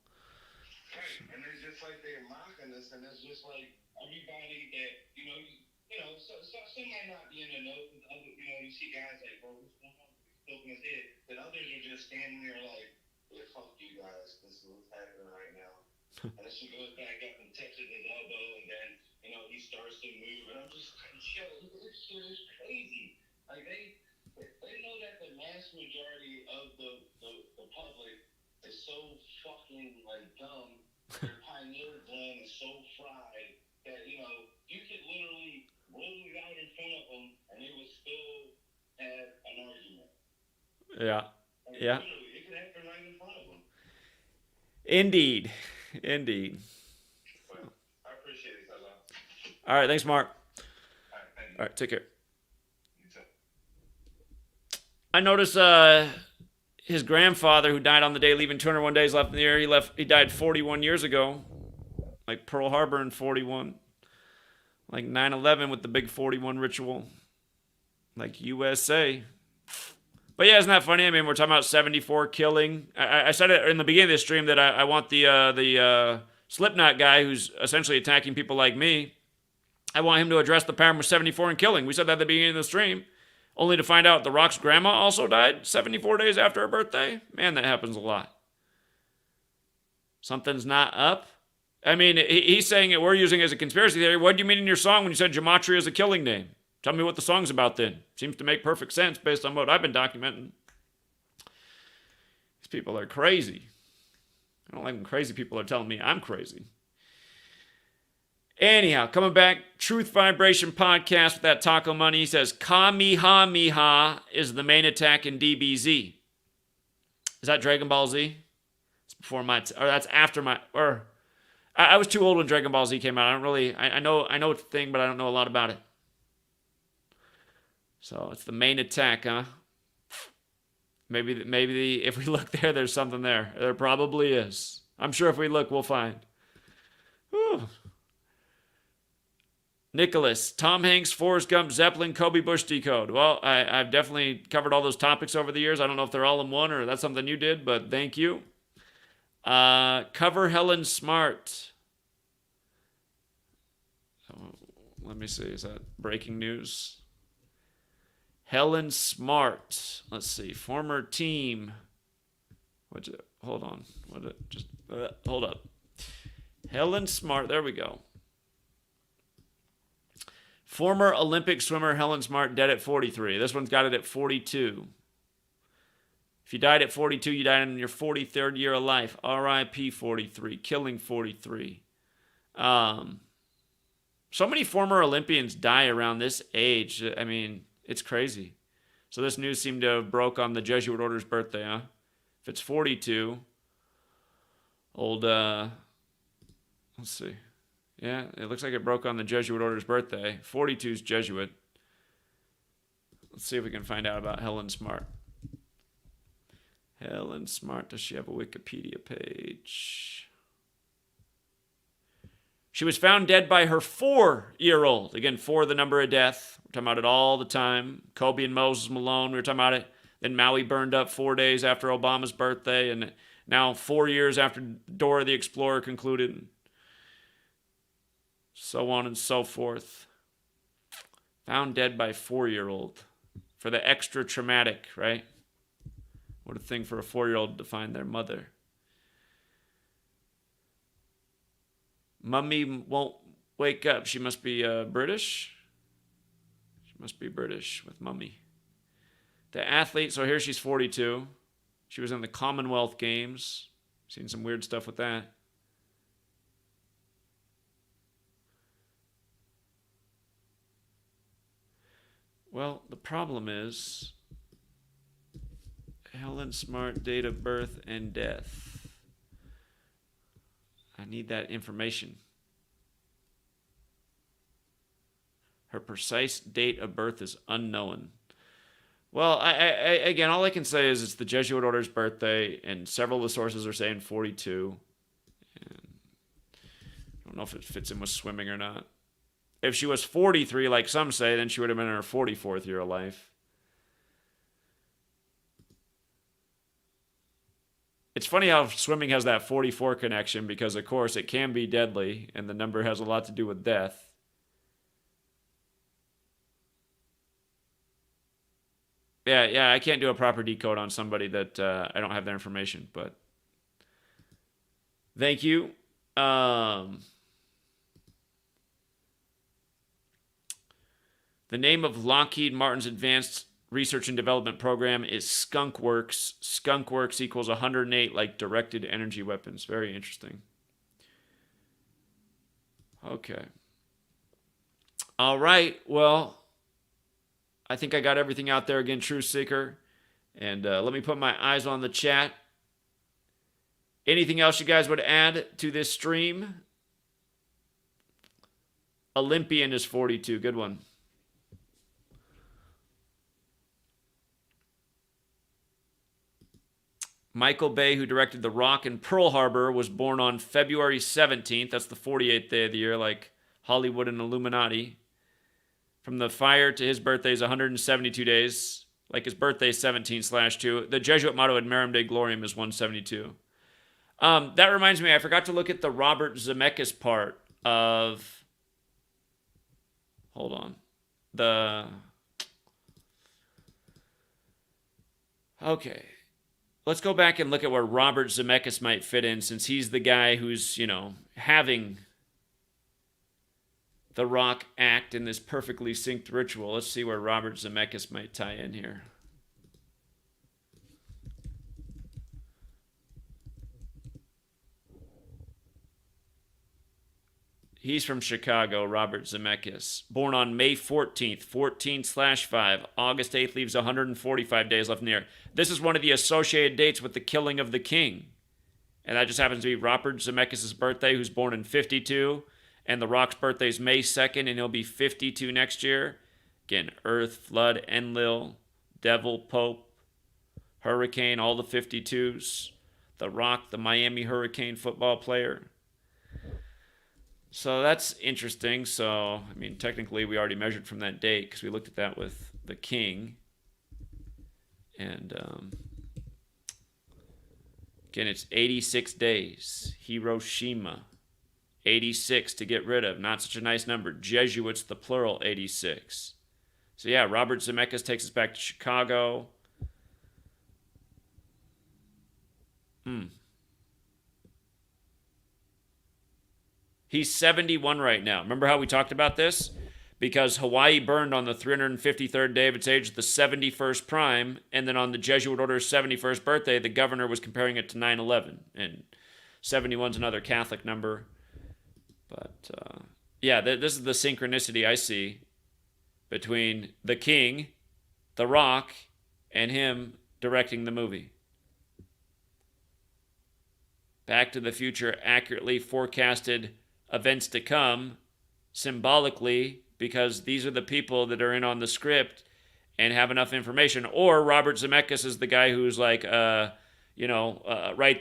Right, and it's just like they're mocking us, and it's just like everybody that, some might not be in the know, because other, you see guys like, bro, what's going on? He's poking his head. Then others are just standing there like, yeah, fuck you guys, this is what's happening right now. And she goes back up and touches his elbow, and then, he starts to move, and I'm just like, yo, this shit is crazy. Like, they know that the mass majority of the public is so fucking, like, dumb. Their pineal gland is so fried that, you could literally roll it out in front of them, and they would still have an argument. Yeah. Like, Yeah. Literally, it could happen right in front of them. Indeed. Well, I appreciate it, fella. All right, thanks, Mark. All right, thank you. All right, take care. You too. I noticed his grandfather, who died on the day leaving 201 days left in the year, he died 41 years ago, like Pearl Harbor in 41, like 9/11 with the big 41 ritual, like USA. But yeah, isn't that funny? I mean, we're talking about 74 killing. I said it in the beginning of the stream that I want the Slipknot guy who's essentially attacking people like me. I want him to address the pattern with 74 and killing. We said that at the beginning of the stream, only to find out The Rock's grandma also died 74 days after her birthday. Man, that happens a lot. Something's not up. I mean, he's saying it. We're using it as a conspiracy theory. What do you mean in your song when you said Gematria is a killing name? Tell me what the song's about then. Seems to make perfect sense based on what I've been documenting. These people are crazy. I don't like when crazy people are telling me I'm crazy. Anyhow, coming back, Truth Vibration Podcast with that Taco Money. He says, Kamehameha is the main attack in DBZ. Is that Dragon Ball Z? It's before my, or that's after my, or I was too old when Dragon Ball Z came out. I don't really, I know it's a thing, but I don't know a lot about it. So it's the main attack, huh? Maybe if we look there, there's something there. There probably is. I'm sure if we look, we'll find. Whew. Nicholas, Tom Hanks, Forrest Gump, Zeppelin, Kobe Bush decode. Well, I've definitely covered all those topics over the years. I don't know if they're all in one or that's something you did, but thank you. Cover Helen Smart. Let me see. Is that breaking news? Helen Smart. Let's see. Former team. Hold on. Hold up. Helen Smart. There we go. Former Olympic swimmer Helen Smart dead at 43. This one's got it at 42. If you died at 42, you died in your 43rd year of life. R.I.P. 43. Killing 43. So many former Olympians die around this age. I mean, it's crazy. So this news seemed to have broke on the Jesuit order's birthday, huh? If it's 42, let's see. Yeah, it looks like it broke on the Jesuit order's birthday. 42 is Jesuit. Let's see if we can find out about Helen Smart. Helen Smart, does she have a Wikipedia page? She was found dead by her 4-year-old. Again, 4, the number of death. We're talking about it all the time. Kobe and Moses Malone, we were talking about it. Then Maui burned up 4 days after Obama's birthday. And now 4 years after Dora the Explorer concluded. So on and so forth. Found dead by 4-year-old. For the extra traumatic, right? What a thing for a 4-year-old to find their mother. Mummy won't wake up. She must be British. She must be British with Mummy. The athlete, so here she's 42. She was in the Commonwealth Games. Seen some weird stuff with that. Well, the problem is Helen Smart, date of birth and death. I need that information. Her precise date of birth is unknown. Well, I again, all I can say is it's the Jesuit order's birthday, and several of the sources are saying 42. And I don't know if it fits in with swimming or not. If she was 43, like some say, then she would have been in her 44th year of life. It's funny how swimming has that 44 connection because, of course, it can be deadly, and the number has a lot to do with death. Yeah, I can't do a proper decode on somebody that I don't have their information, but thank you. The name of Lockheed Martin's Advanced Research and Development Program is Skunkworks. Skunkworks equals 108, like directed energy weapons. Very interesting. Okay. All right. Well, I think I got everything out there again, True Seeker. And let me put my eyes on the chat. Anything else you guys would add to this stream? Olympian is 42. Good one. Michael Bay, who directed The Rock and Pearl Harbor, was born on February 17th. That's the 48th day of the year, like Hollywood and Illuminati. From the fire to his birthday is 172 days. Like his birthday is 17/2. The Jesuit motto ad Merum Dei Gloriam is 172. That reminds me, I forgot to look at the Robert Zemeckis part of... Hold on. Okay. Let's go back and look at where Robert Zemeckis might fit in, since he's the guy who's, having The Rock act in this perfectly synced ritual. Let's see where Robert Zemeckis might tie in here. He's from Chicago, Robert Zemeckis. Born on May 14th, 14/5. August 8th leaves 145 days left in the year. This is one of the associated dates with the killing of the king. And that just happens to be Robert Zemeckis' birthday, who's born in 52. And The Rock's birthday is May 2nd, and he'll be 52 next year. Again, Earth, Flood, Enlil, Devil, Pope, Hurricane, all the 52s. The Rock, the Miami Hurricane football player. So that's interesting. So, technically we already measured from that date because we looked at that with the king. And, again, it's 86 days. Hiroshima. 86 to get rid of. Not such a nice number. Jesuits, the plural, 86. So, yeah, Robert Zemeckis takes us back to Chicago. He's 71 right now. Remember how we talked about this? because Hawaii burned on the 353rd day of its age, the 71st prime, and then on the Jesuit order's 71st birthday, the governor was comparing it to 9/11, and 71's another Catholic number. But yeah, this is the synchronicity I see between the king, The Rock, and him directing the movie. Back to the Future accurately forecasted events to come symbolically, because these are the people that are in on the script and have enough information. Or Robert Zemeckis is the guy who's like, right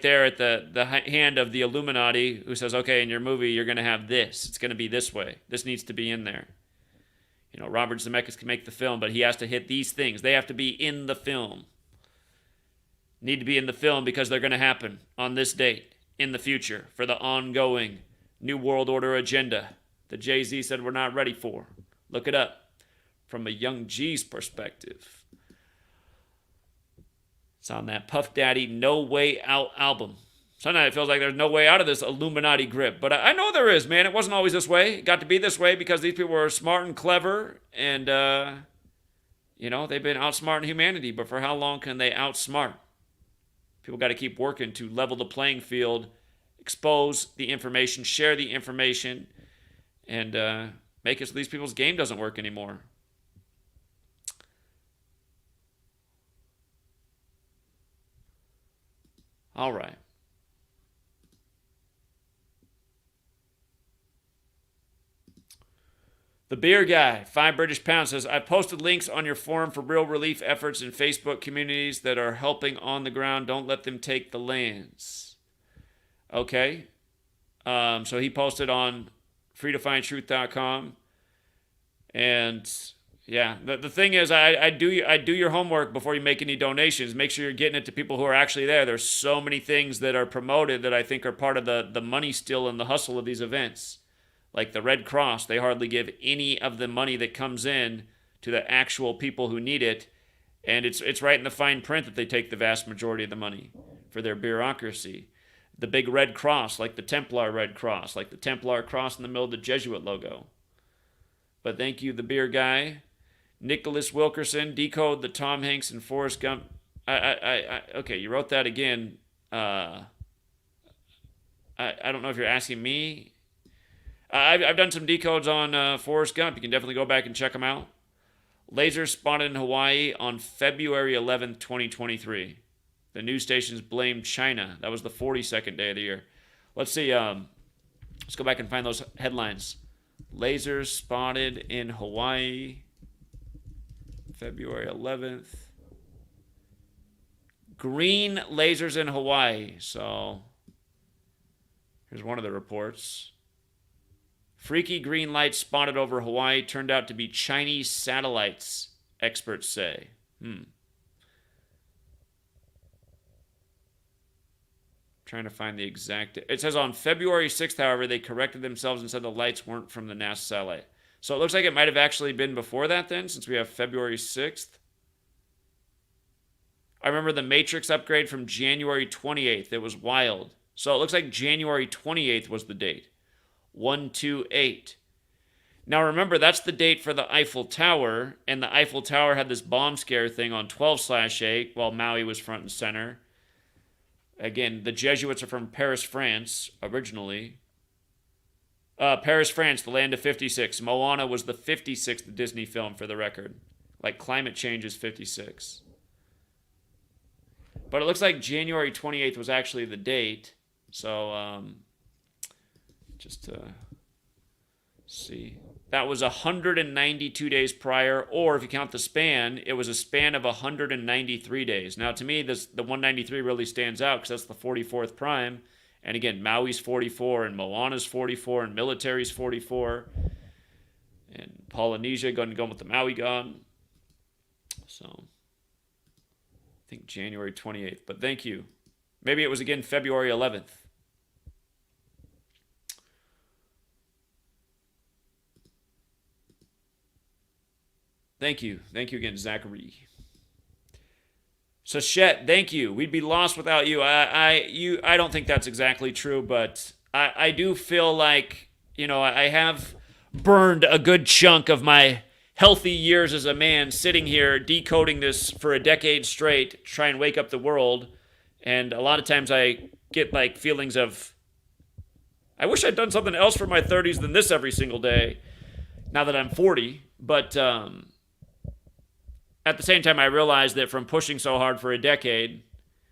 there at the hand of the Illuminati, who says, okay, in your movie, you're going to have this. It's going to be this way. This needs to be in there. Robert Zemeckis can make the film, but he has to hit these things. They have to be in the film. Need to be in the film because they're going to happen on this date in the future for the ongoing New World Order agenda that Jay-Z said we're not ready for. Look it up from a Young G's perspective. It's on that Puff Daddy No Way Out album. Sometimes it feels like there's no way out of this Illuminati grip. But I know there is, man. It wasn't always this way. It got to be this way because these people were smart and clever. And, they've been outsmarting humanity. But for how long can they outsmart? People got to keep working to level the playing field, expose the information, share the information, and make it so these people's game doesn't work anymore. All right. The Beer Guy, 5 British pounds, says, I posted links on your forum for real relief efforts in Facebook communities that are helping on the ground. Don't let them take the lands. Okay. So he posted on freetofindtruth.com. And yeah, the thing is, I do your homework before you make any donations. Make sure you're getting it to people who are actually there. There's so many things that are promoted that I think are part of the money still and the hustle of these events. Like the Red Cross, they hardly give any of the money that comes in to the actual people who need it. And it's right in the fine print that they take the vast majority of the money for their bureaucracy. The big Red Cross, like the Templar Red Cross, like the Templar Cross in the middle of the Jesuit logo. But thank you, the Beer Guy. Nicholas Wilkerson, decode the Tom Hanks and Forrest Gump. Okay, you wrote that again. I don't know if you're asking me. I've done some decodes on Forrest Gump. You can definitely go back and check them out. Lasers spotted in Hawaii on February 11th, 2023. The news stations blamed China. That was the 42nd day of the year. Let's see. Let's go back and find those headlines. Lasers spotted in Hawaii, February 11th. Green lasers in Hawaii. So here's one of the reports. Freaky green lights spotted over Hawaii turned out to be Chinese satellites, experts say. Trying to find the exact... It says on February 6th, however, they corrected themselves and said the lights weren't from the NASA satellite. So it looks like it might have actually been before that then, since we have February 6th. I remember the Matrix upgrade from January 28th. It was wild. So it looks like January 28th was the date. 128. Now remember, that's the date for the Eiffel Tower, and the Eiffel Tower had this bomb scare thing on 12/8 while Maui was front and center. Again, the Jesuits are from Paris, France, originally. Paris, France, the land of 56. Moana was the 56th Disney film, for the record. Like, climate change is 56. But it looks like January 28th was actually the date. So, just to see. That was 192 days prior, or if you count the span, it was a span of 193 days. Now, to me, the 193 really stands out because that's the 44th prime. And again, Maui's 44, and Moana's 44, and military's 44. And Polynesia going with the Maui god. So, I think January 28th. But thank you. Maybe it was again February 11th. Thank you. Thank you again, Zachary. Sachet, thank you. We'd be lost without you. I don't think that's exactly true, but I do feel like, I have burned a good chunk of my healthy years as a man sitting here decoding this for a decade straight to try and wake up the world. And a lot of times I get like feelings of, I wish I'd done something else for my 30s than this every single day now that I'm 40. But at the same time, I realized that from pushing so hard for a decade,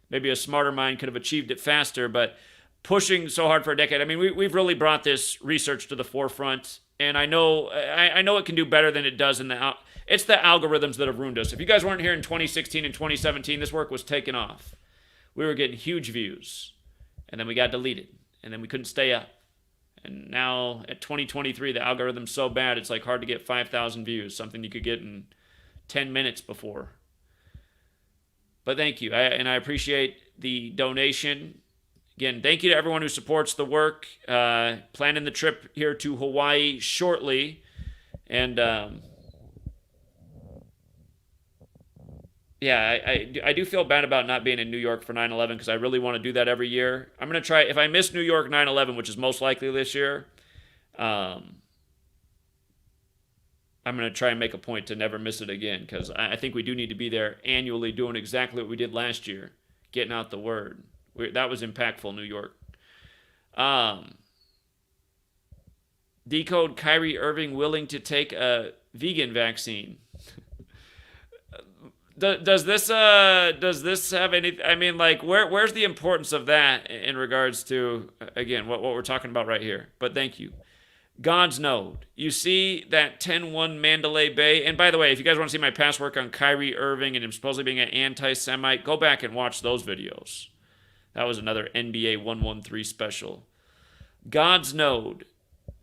maybe a smarter mind could have achieved it faster, but pushing so hard for a decade, I mean, we've really brought this research to the forefront, and I know it can do better than it does it's the algorithms that have ruined us. If you guys weren't here in 2016 and 2017, this work was taken off. We were getting huge views, and then we got deleted, and then we couldn't stay up. And now at 2023, the algorithm's so bad, it's like hard to get 5,000 views, something you could get in 10 minutes before. But thank you, and I appreciate the donation. Again, thank you to everyone who supports the work. Planning the trip here to Hawaii shortly. And I do feel bad about not being in New York for 9/11 because I really want to do that every year. I'm going to try, if I miss New York 9/11, which is most likely this year, I'm going to try and make a point to never miss it again because I think we do need to be there annually doing exactly what we did last year, getting out the word. That was impactful, New York. Decode Kyrie Irving willing to take a vegan vaccine. Does this have any? I mean, like, where's the importance of that in regards to, again, what we're talking about right here? But thank you. God's Node. You see that 10-1 Mandalay Bay? And by the way, if you guys want to see my past work on Kyrie Irving and him supposedly being an anti-Semite, go back and watch those videos. That was another NBA 113 special. God's Node.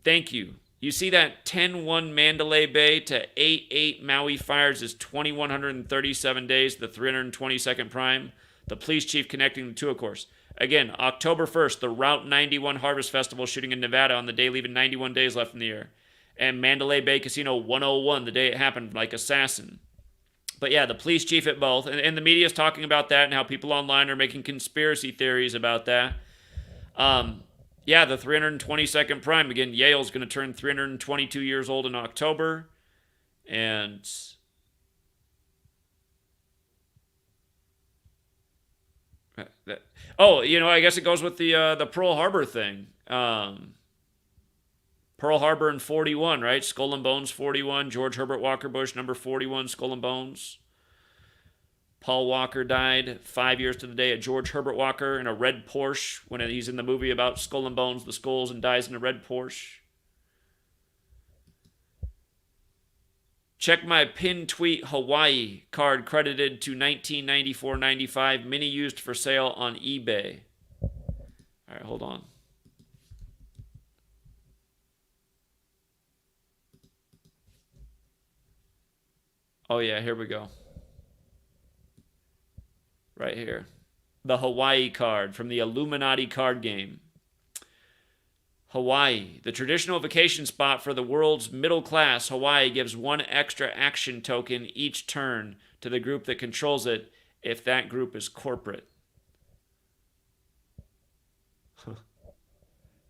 Thank you. You see that 10-1 Mandalay Bay to 8-8 Maui fires is 2,137 days, the 322nd prime. The police chief connecting the two, of course. Again, October 1st, the Route 91 Harvest Festival shooting in Nevada on the day leaving 91 days left in the year. And Mandalay Bay Casino 101, the day it happened, like Assassin. But yeah, the police chief at both. And the media is talking about that and how people online are making conspiracy theories about that. Yeah, the 322nd prime. Again, Yale's going to turn 322 years old in October. And I guess it goes with the Pearl Harbor thing. Pearl Harbor in 41, right? Skull and Bones 41. George Herbert Walker Bush, number 41, Skull and Bones. Paul Walker died 5 years to the day at George Herbert Walker in a red Porsche when he's in the movie about Skull and Bones, the skulls, and dies in a red Porsche. Check my pin tweet Hawaii card credited to 1994-95, mini used for sale on eBay. All right, hold on. Oh yeah, here we go. Right here. The Hawaii card from the Illuminati card game. Hawaii, the traditional vacation spot for the world's middle class. Hawaii gives one extra action token each turn to the group that controls it if that group is corporate.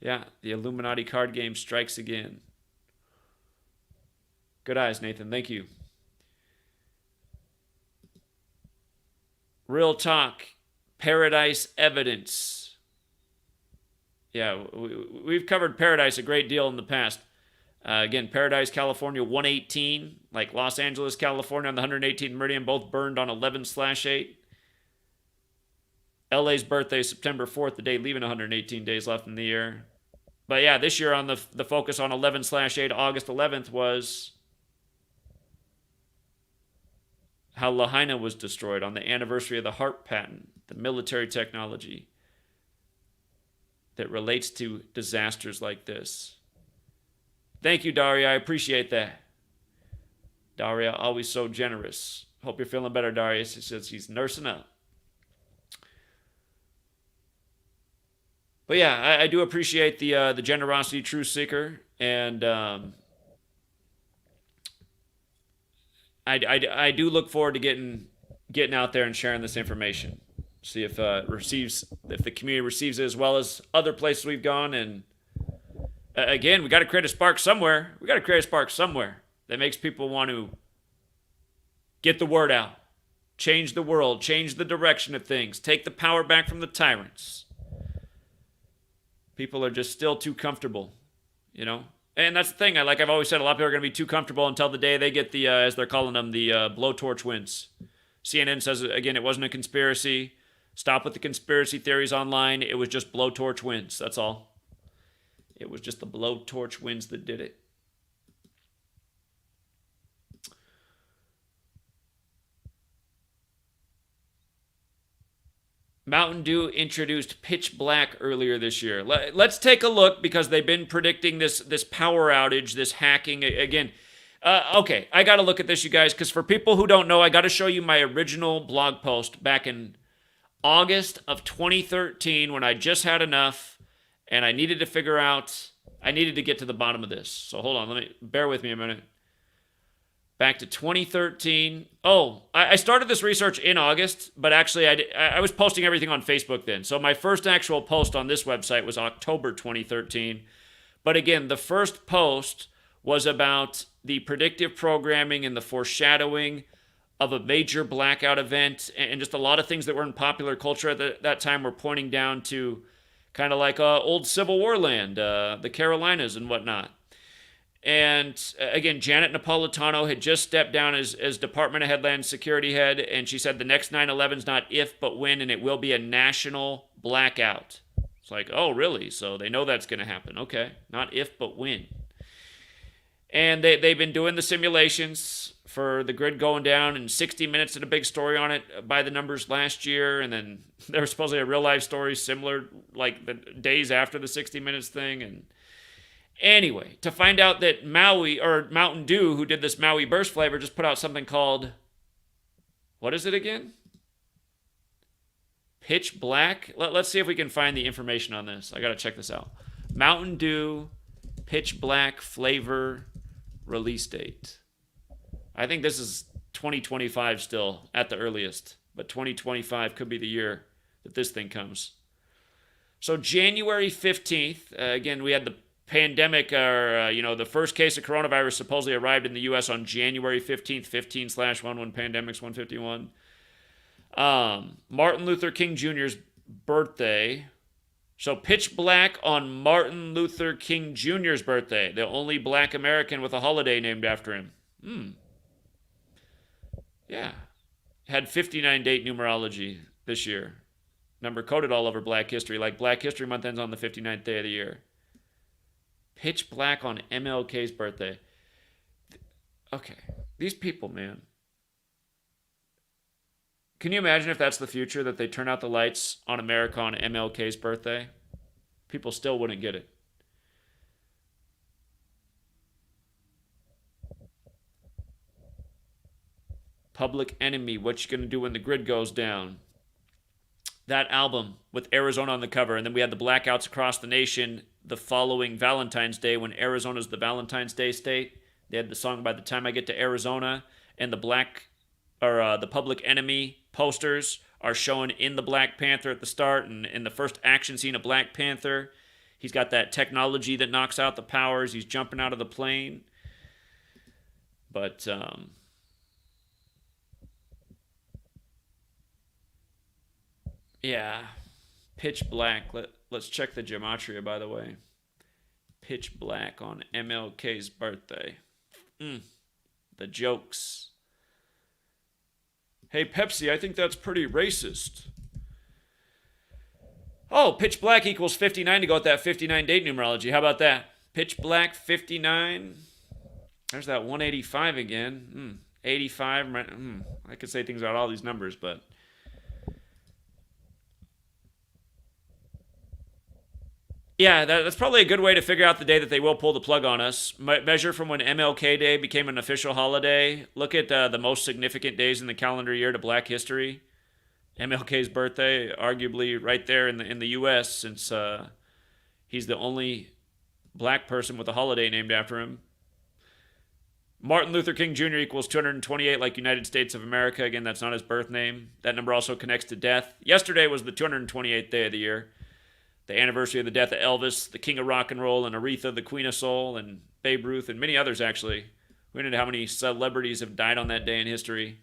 Yeah, the Illuminati card game strikes again. Good eyes, Nathan. Thank you. Real talk. Paradise evidence. Yeah, we've covered Paradise a great deal in the past. Again, Paradise, California, 118. Like Los Angeles, California on the 118th meridian, both burned on 11/8. LA's birthday, September 4th, the day leaving 118 days left in the year. But yeah, this year on the focus on 11/8, August 11th, was how Lahaina was destroyed on the anniversary of the HARP patent, the military technology that relates to disasters like this. Thank you, Daria. I appreciate that. Daria, always so generous. Hope you're feeling better, Daria. She says she's nursing up. But yeah, I do appreciate the generosity, True Seeker, and I do look forward to getting out there and sharing this information. See if the community receives it as well as other places we've gone. And Again, we got to create a spark somewhere. We got to create a spark somewhere that makes people want to get the word out, change the world, change the direction of things, take the power back from the tyrants. People are just still too comfortable, you know? And that's the thing. I've always said, a lot of people are going to be too comfortable until the day they get the, as they're calling them, the blowtorch wins. CNN says, again, it wasn't a conspiracy. Stop with the conspiracy theories online. It was just blowtorch wins. That's all. It was just the blowtorch wins that did it. Mountain Dew introduced pitch black earlier this year. Let's take a look, because they've been predicting this power outage, this hacking again. Okay, I got to look at this, you guys, because for people who don't know, I got to show you my original blog post back in August of 2013 when I just had enough and I needed to figure out, I needed to get to the bottom of this. So hold on, bear with me a minute. Back to 2013. Oh, I started this research in August, but actually I was posting everything on Facebook then. So my first actual post on this website was October 2013. But again, the first post was about the predictive programming and the foreshadowing of a major blackout event, and just a lot of things that were in popular culture at that time were pointing down to kind of like old Civil War land, the Carolinas and whatnot. And again, Janet Napolitano had just stepped down as Department of Homeland Security head, and she said the next 9/11 is not if but when, and it will be a national blackout. It's like, oh, really? So they know that's going to happen. Okay, not if but when. And they've been doing the simulations for the grid going down, and 60 Minutes did a big story on it by the numbers last year, and then there was supposedly a real-life story similar, like the days after the 60 Minutes thing, and anyway, to find out that Maui, or Mountain Dew, who did this Maui Burst flavor, just put out something called, what is it again? Pitch Black? Let's see if we can find the information on this. I got to check this out. Mountain Dew Pitch Black flavor release date. I think this is 2025 still at the earliest, but 2025 could be the year that this thing comes. So January 15th, again, we had the pandemic, the first case of coronavirus supposedly arrived in the U.S. on January 15th, 15/11 pandemics 151. Martin Luther King Jr.'s birthday. So Pitch Black on Martin Luther King Jr.'s birthday, the only black American with a holiday named after him. Yeah. Had 59 date numerology this year. Number coded all over Black History, like Black History Month ends on the 59th day of the year. Pitch Black on MLK's birthday. Okay. These people, man. Can you imagine if that's the future, that they turn out the lights on America on MLK's birthday? People still wouldn't get it. Public Enemy, What You Gonna Do When the Grid Goes Down. That album with Arizona on the cover. And then we had the blackouts across the nation the following Valentine's Day, when Arizona's the Valentine's Day state. They had the song By the Time I Get to Arizona, and the Public Enemy posters are shown in the Black Panther at the start, and in the first action scene of Black Panther, he's got that technology that knocks out the powers. He's jumping out of the plane. But yeah, Pitch Black. Let's check the gematria, by the way. Pitch Black on MLK's birthday. The jokes. Hey, Pepsi, I think that's pretty racist. Oh, Pitch Black equals 59 to go with that 59 date numerology. How about that? Pitch Black 59. There's that 185 again. 85. I could say things about all these numbers, but yeah, that's probably a good way to figure out the day that they will pull the plug on us. Measure from when MLK Day became an official holiday. Look at the most significant days in the calendar year to Black history. MLK's birthday, arguably right there in the U.S., since he's the only black person with a holiday named after him. Martin Luther King Jr. equals 228, like United States of America. Again, that's not his birth name. That number also connects to death. Yesterday was the 228th day of the year. the anniversary of the death of Elvis, the king of rock and roll, and Aretha, the queen of soul, and Babe Ruth, and many others, actually. We went into how many celebrities have died on that day in history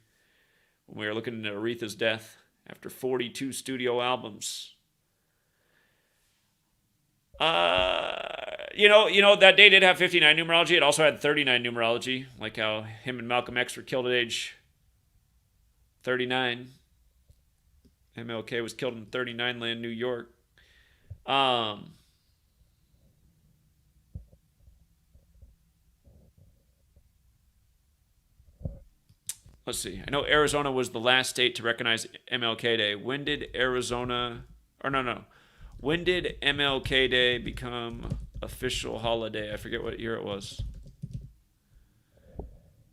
when we were looking into Aretha's death after 42 studio albums. That day did have 59 numerology. It also had 39 numerology, like how him and Malcolm X were killed at age 39. MLK was killed in 39 land, New York. Let's see. I know Arizona was the last state to recognize MLK Day. When did When did MLK Day become official holiday? I forget what year it was.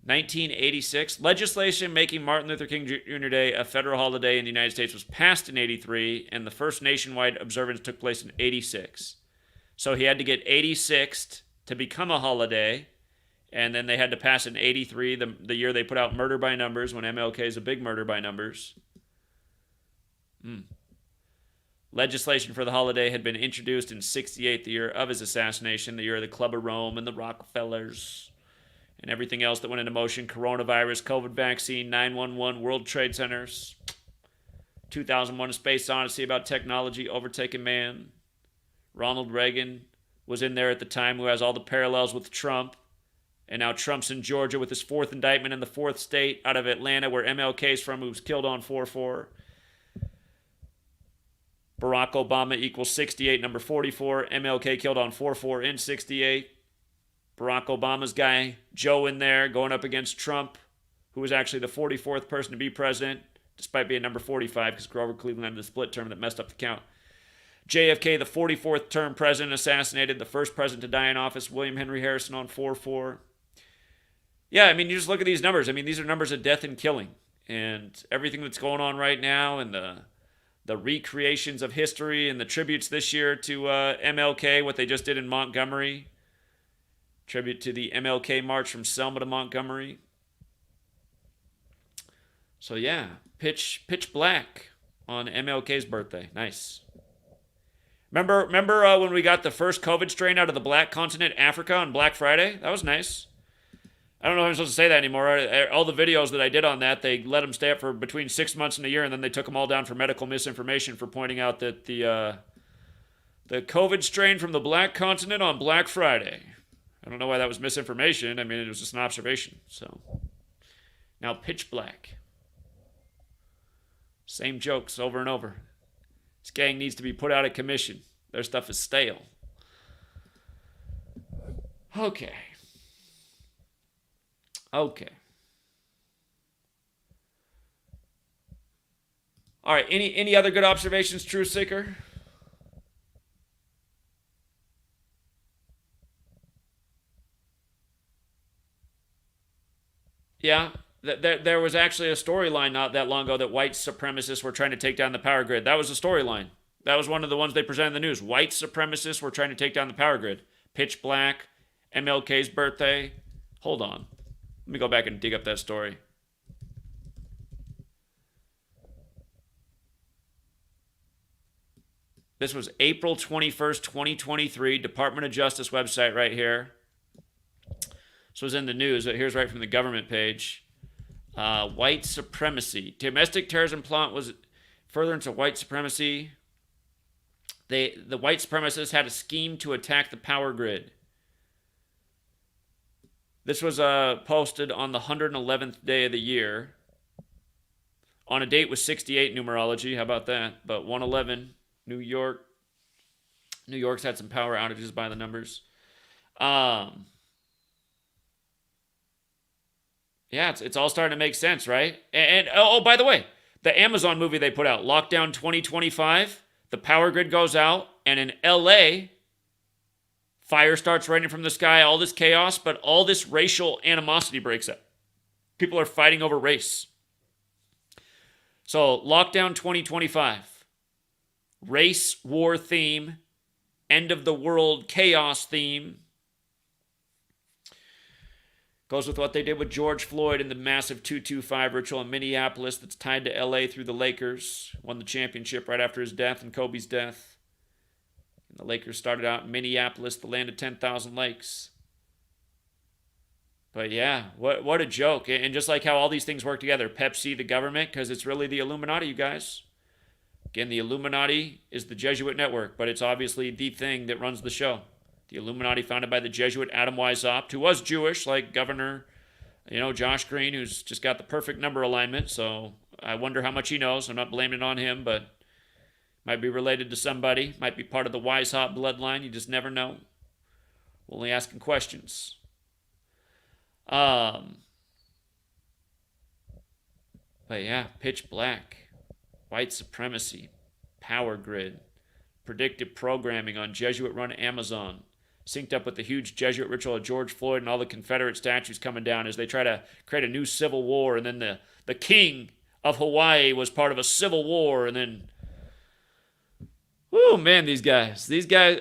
1986. Legislation making Martin Luther King Jr. Day a federal holiday in the United States was passed in 83, and the first nationwide observance took place in 86. So he had to get 86 to become a holiday, and then they had to pass in 83, the year they put out Murder by Numbers, when MLK is a big murder by numbers. Legislation for the holiday had been introduced in 68, the year of his assassination, the year of the Club of Rome and the Rockefellers, and everything else that went into motion. Coronavirus, COVID vaccine, 911, World Trade Centers, 2001: A Space Odyssey about technology overtaking man. Ronald Reagan was in there at the time, who has all the parallels with Trump. And now Trump's in Georgia with his fourth indictment in the fourth state out of Atlanta, where MLK's from, who was killed on 4/4. Barack Obama equals 68, number 44. MLK killed on 4/4 in 68. Barack Obama's guy, Joe, in there, going up against Trump, who was actually the 44th person to be president, despite being number 45, because Grover Cleveland had the split term that messed up the count. JFK, the 44th term president, assassinated. The first president to die in office, William Henry Harrison, on 4/4. Yeah, I mean, you just look at these numbers. I mean, these are numbers of death and killing. And everything that's going on right now, and the recreations of history and the tributes this year to MLK, what they just did in Montgomery. Tribute to the MLK March from Selma to Montgomery. So yeah, pitch black on MLK's birthday. Nice. Remember when we got the first COVID strain out of the black continent, Africa, on Black Friday? That was nice. I don't know if I'm supposed to say that anymore. All the videos that I did on that, they let them stay up for between 6 months and a year, and then they took them all down for medical misinformation for pointing out that the COVID strain from the black continent on Black Friday. I don't know why that was misinformation. I mean, it was just an observation. So now pitch black. Same jokes over and over. This gang needs to be put out of commission. Their stuff is stale. Okay. All right. Any other good observations, True Seeker? Yeah. There was actually a storyline not that long ago that white supremacists were trying to take down the power grid. That was a storyline. That was one of the ones they presented in the news. White supremacists were trying to take down the power grid. Pitch black, MLK's birthday. Hold on. Let me go back and dig up that story. This was April 21st, 2023. Department of Justice website right here. This was in the news. Here's right from the government page. White supremacy. Domestic terrorism plot was further into white supremacy. The white supremacists had a scheme to attack the power grid. This was posted on the 111th day of the year. On a date with 68 numerology. How about that? But 111, New York. New York's had some power outages by the numbers. Yeah, it's all starting to make sense, right? And oh, by the way, the Amazon movie they put out, Lockdown 2025, the power grid goes out, and in LA, fire starts raining from the sky, all this chaos, but all this racial animosity breaks out. People are fighting over race. So, Lockdown 2025, race war theme, end of the world chaos theme. Goes with what they did with George Floyd in the massive 225 ritual in Minneapolis that's tied to LA through the Lakers. Won the championship right after his death and Kobe's death. And the Lakers started out in Minneapolis, the land of 10,000 lakes. But yeah, what a joke. And just like how all these things work together, Pepsi, the government, because it's really the Illuminati, you guys. Again, the Illuminati is the Jesuit network, but it's obviously the thing that runs the show. The Illuminati founded by the Jesuit Adam Weishaupt, who was Jewish, like Governor, Josh Green, who's just got the perfect number alignment. So I wonder how much he knows. I'm not blaming it on him, but might be related to somebody. Might be part of the Weishaupt bloodline. You just never know. Only asking questions. But yeah, pitch black. White supremacy, power grid, predictive programming on Jesuit-run Amazon, synced up with the huge Jesuit ritual of George Floyd and all the Confederate statues coming down as they try to create a new civil war. And then the king of Hawaii was part of a civil war. And then, oh man, these guys, these guys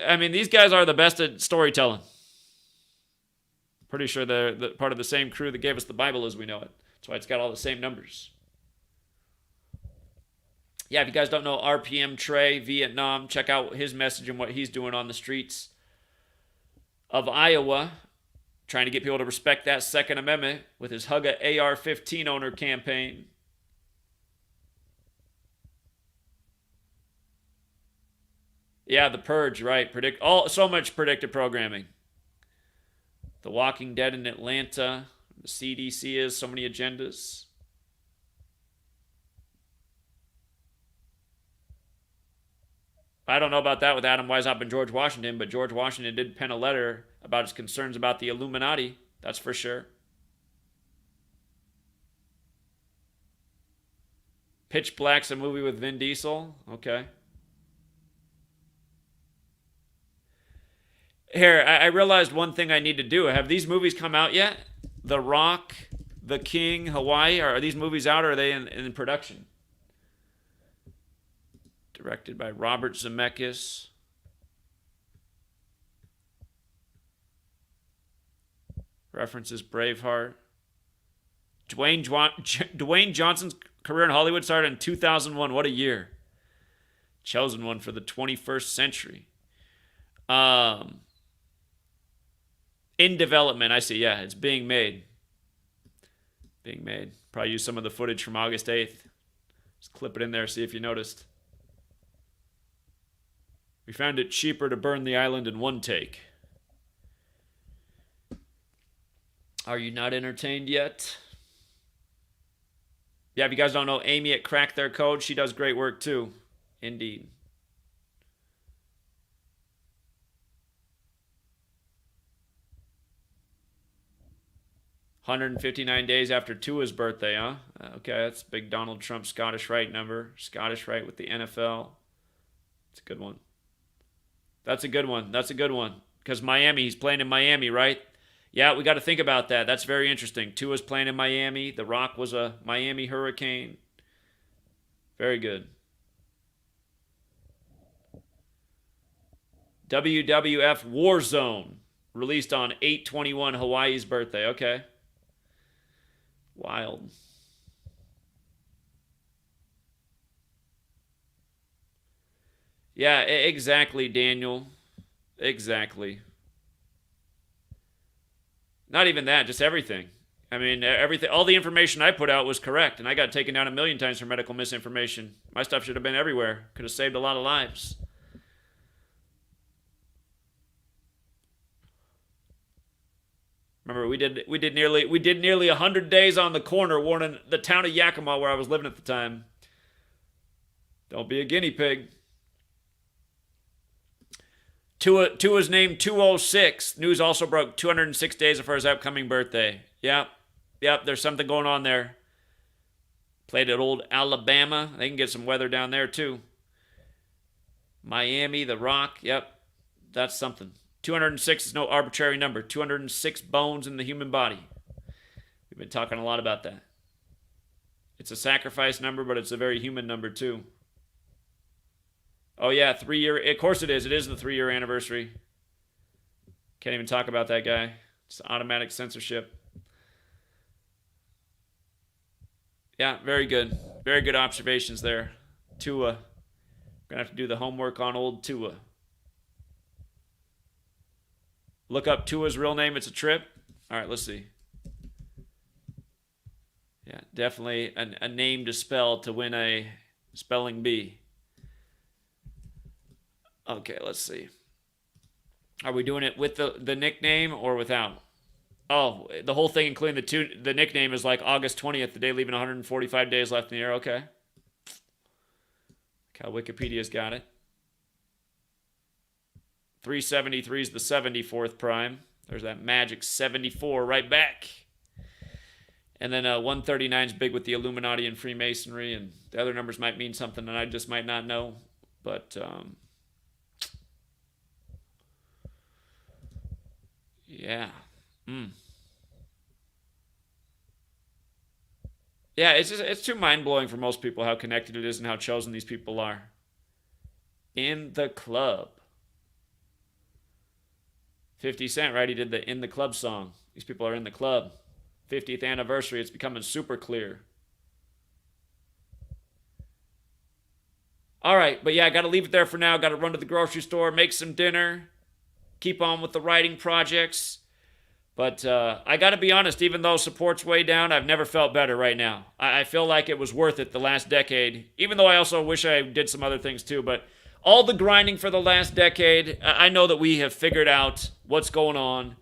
are the best at storytelling. Pretty sure they're part of the same crew that gave us the Bible as we know it. That's why it's got all the same numbers. Yeah, if you guys don't know RPM Trey, Vietnam, check out his message and what he's doing on the streets of Iowa, trying to get people to respect that Second Amendment with his Hug a AR-15 owner campaign. Yeah, The Purge, right? So much predictive programming. The Walking Dead in Atlanta, the CDC is so many agendas. I don't know about that with Adam Weishaupt and George Washington, but George Washington did pen a letter about his concerns about the Illuminati. That's for sure. Pitch Black's a movie with Vin Diesel. Okay. Here, I realized one thing I need to do. Have these movies come out yet? The Rock, The King, Hawaii. Are these movies out or are they in production? Directed by Robert Zemeckis. References Braveheart. Dwayne Johnson's career in Hollywood started in 2001. What a year. Chosen one for the 21st century. In development, I see. Yeah, it's being made. Probably use some of the footage from August 8th. Just clip it in there, see if you noticed. We found it cheaper to burn the island in one take. Are you not entertained yet? Yeah, if you guys don't know Amy at Crack Their Code, she does great work too. Indeed. "159 days after Tua's birthday, huh? Okay, that's big Donald Trump Scottish Rite number. Scottish Rite with the NFL. It's a good one. That's a good one. Because Miami, he's playing in Miami, right? Yeah, we got to think about that. That's very interesting. Tua's playing in Miami. The Rock was a Miami Hurricane. Very good. WWF Warzone, released on 8/21, Hawaii's birthday. Okay. Wild. Yeah, exactly, Daniel. Exactly. Not even that, just everything. I mean, everything. All the information I put out was correct, and I got taken down 1,000,000 times for medical misinformation. My stuff should have been everywhere. Could have saved a lot of lives. Remember, we did nearly 100 days on the corner warning the town of Yakima, where I was living at the time. Don't be a guinea pig. Tua's named 206. News also broke 206 days before his upcoming birthday. Yep, there's something going on there. Played at old Alabama. They can get some weather down there too. Miami, The Rock. Yep, that's something. 206 is no arbitrary number. 206 bones in the human body. We've been talking a lot about that. It's a sacrifice number, but it's a very human number too. Oh yeah, 3-year. Of course it is. It is the 3-year anniversary. Can't even talk about that guy. It's automatic censorship. Yeah, very good. Very good observations there. Tua. Gonna have to do the homework on old Tua. Look up Tua's real name. It's a trip. All right, let's see. Yeah, definitely a name to spell to win a spelling bee. Okay, let's see. Are we doing it with the nickname or without? Oh, the whole thing, including the nickname, is like August 20th, the day leaving 145 days left in the year. Okay. Wikipedia's got it. 373 is the 74th prime. There's that magic 74 right back. And then 139 is big with the Illuminati and Freemasonry, and the other numbers might mean something that I just might not know. But yeah. Yeah, it's too mind-blowing for most people how connected it is and how chosen these people are. In the club. 50 Cent, right? He did the In the Club song. These people are in the club. 50th anniversary. It's becoming super clear. All right, but yeah, I got to leave it there for now. Got to run to the grocery store, make some dinner, keep on with the writing projects. But I got to be honest, even though support's way down, I've never felt better right now. I feel like it was worth it the last decade, even though I also wish I did some other things too. But all the grinding for the last decade, I know that we have figured out what's going on.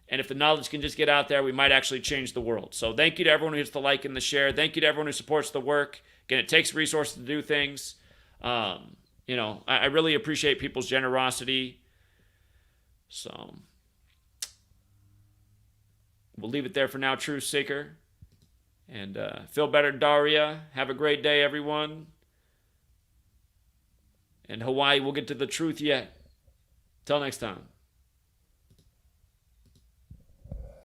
And if the knowledge can just get out there, we might actually change the world. So thank you to everyone who hits the like and the share. Thank you to everyone who supports the work. Again, it takes resources to do things. I really appreciate people's generosity. So we'll leave it there for now, Truth Seeker. And feel better, Daria. Have a great day, everyone. And Hawaii, we'll get to the truth yet. Till next time.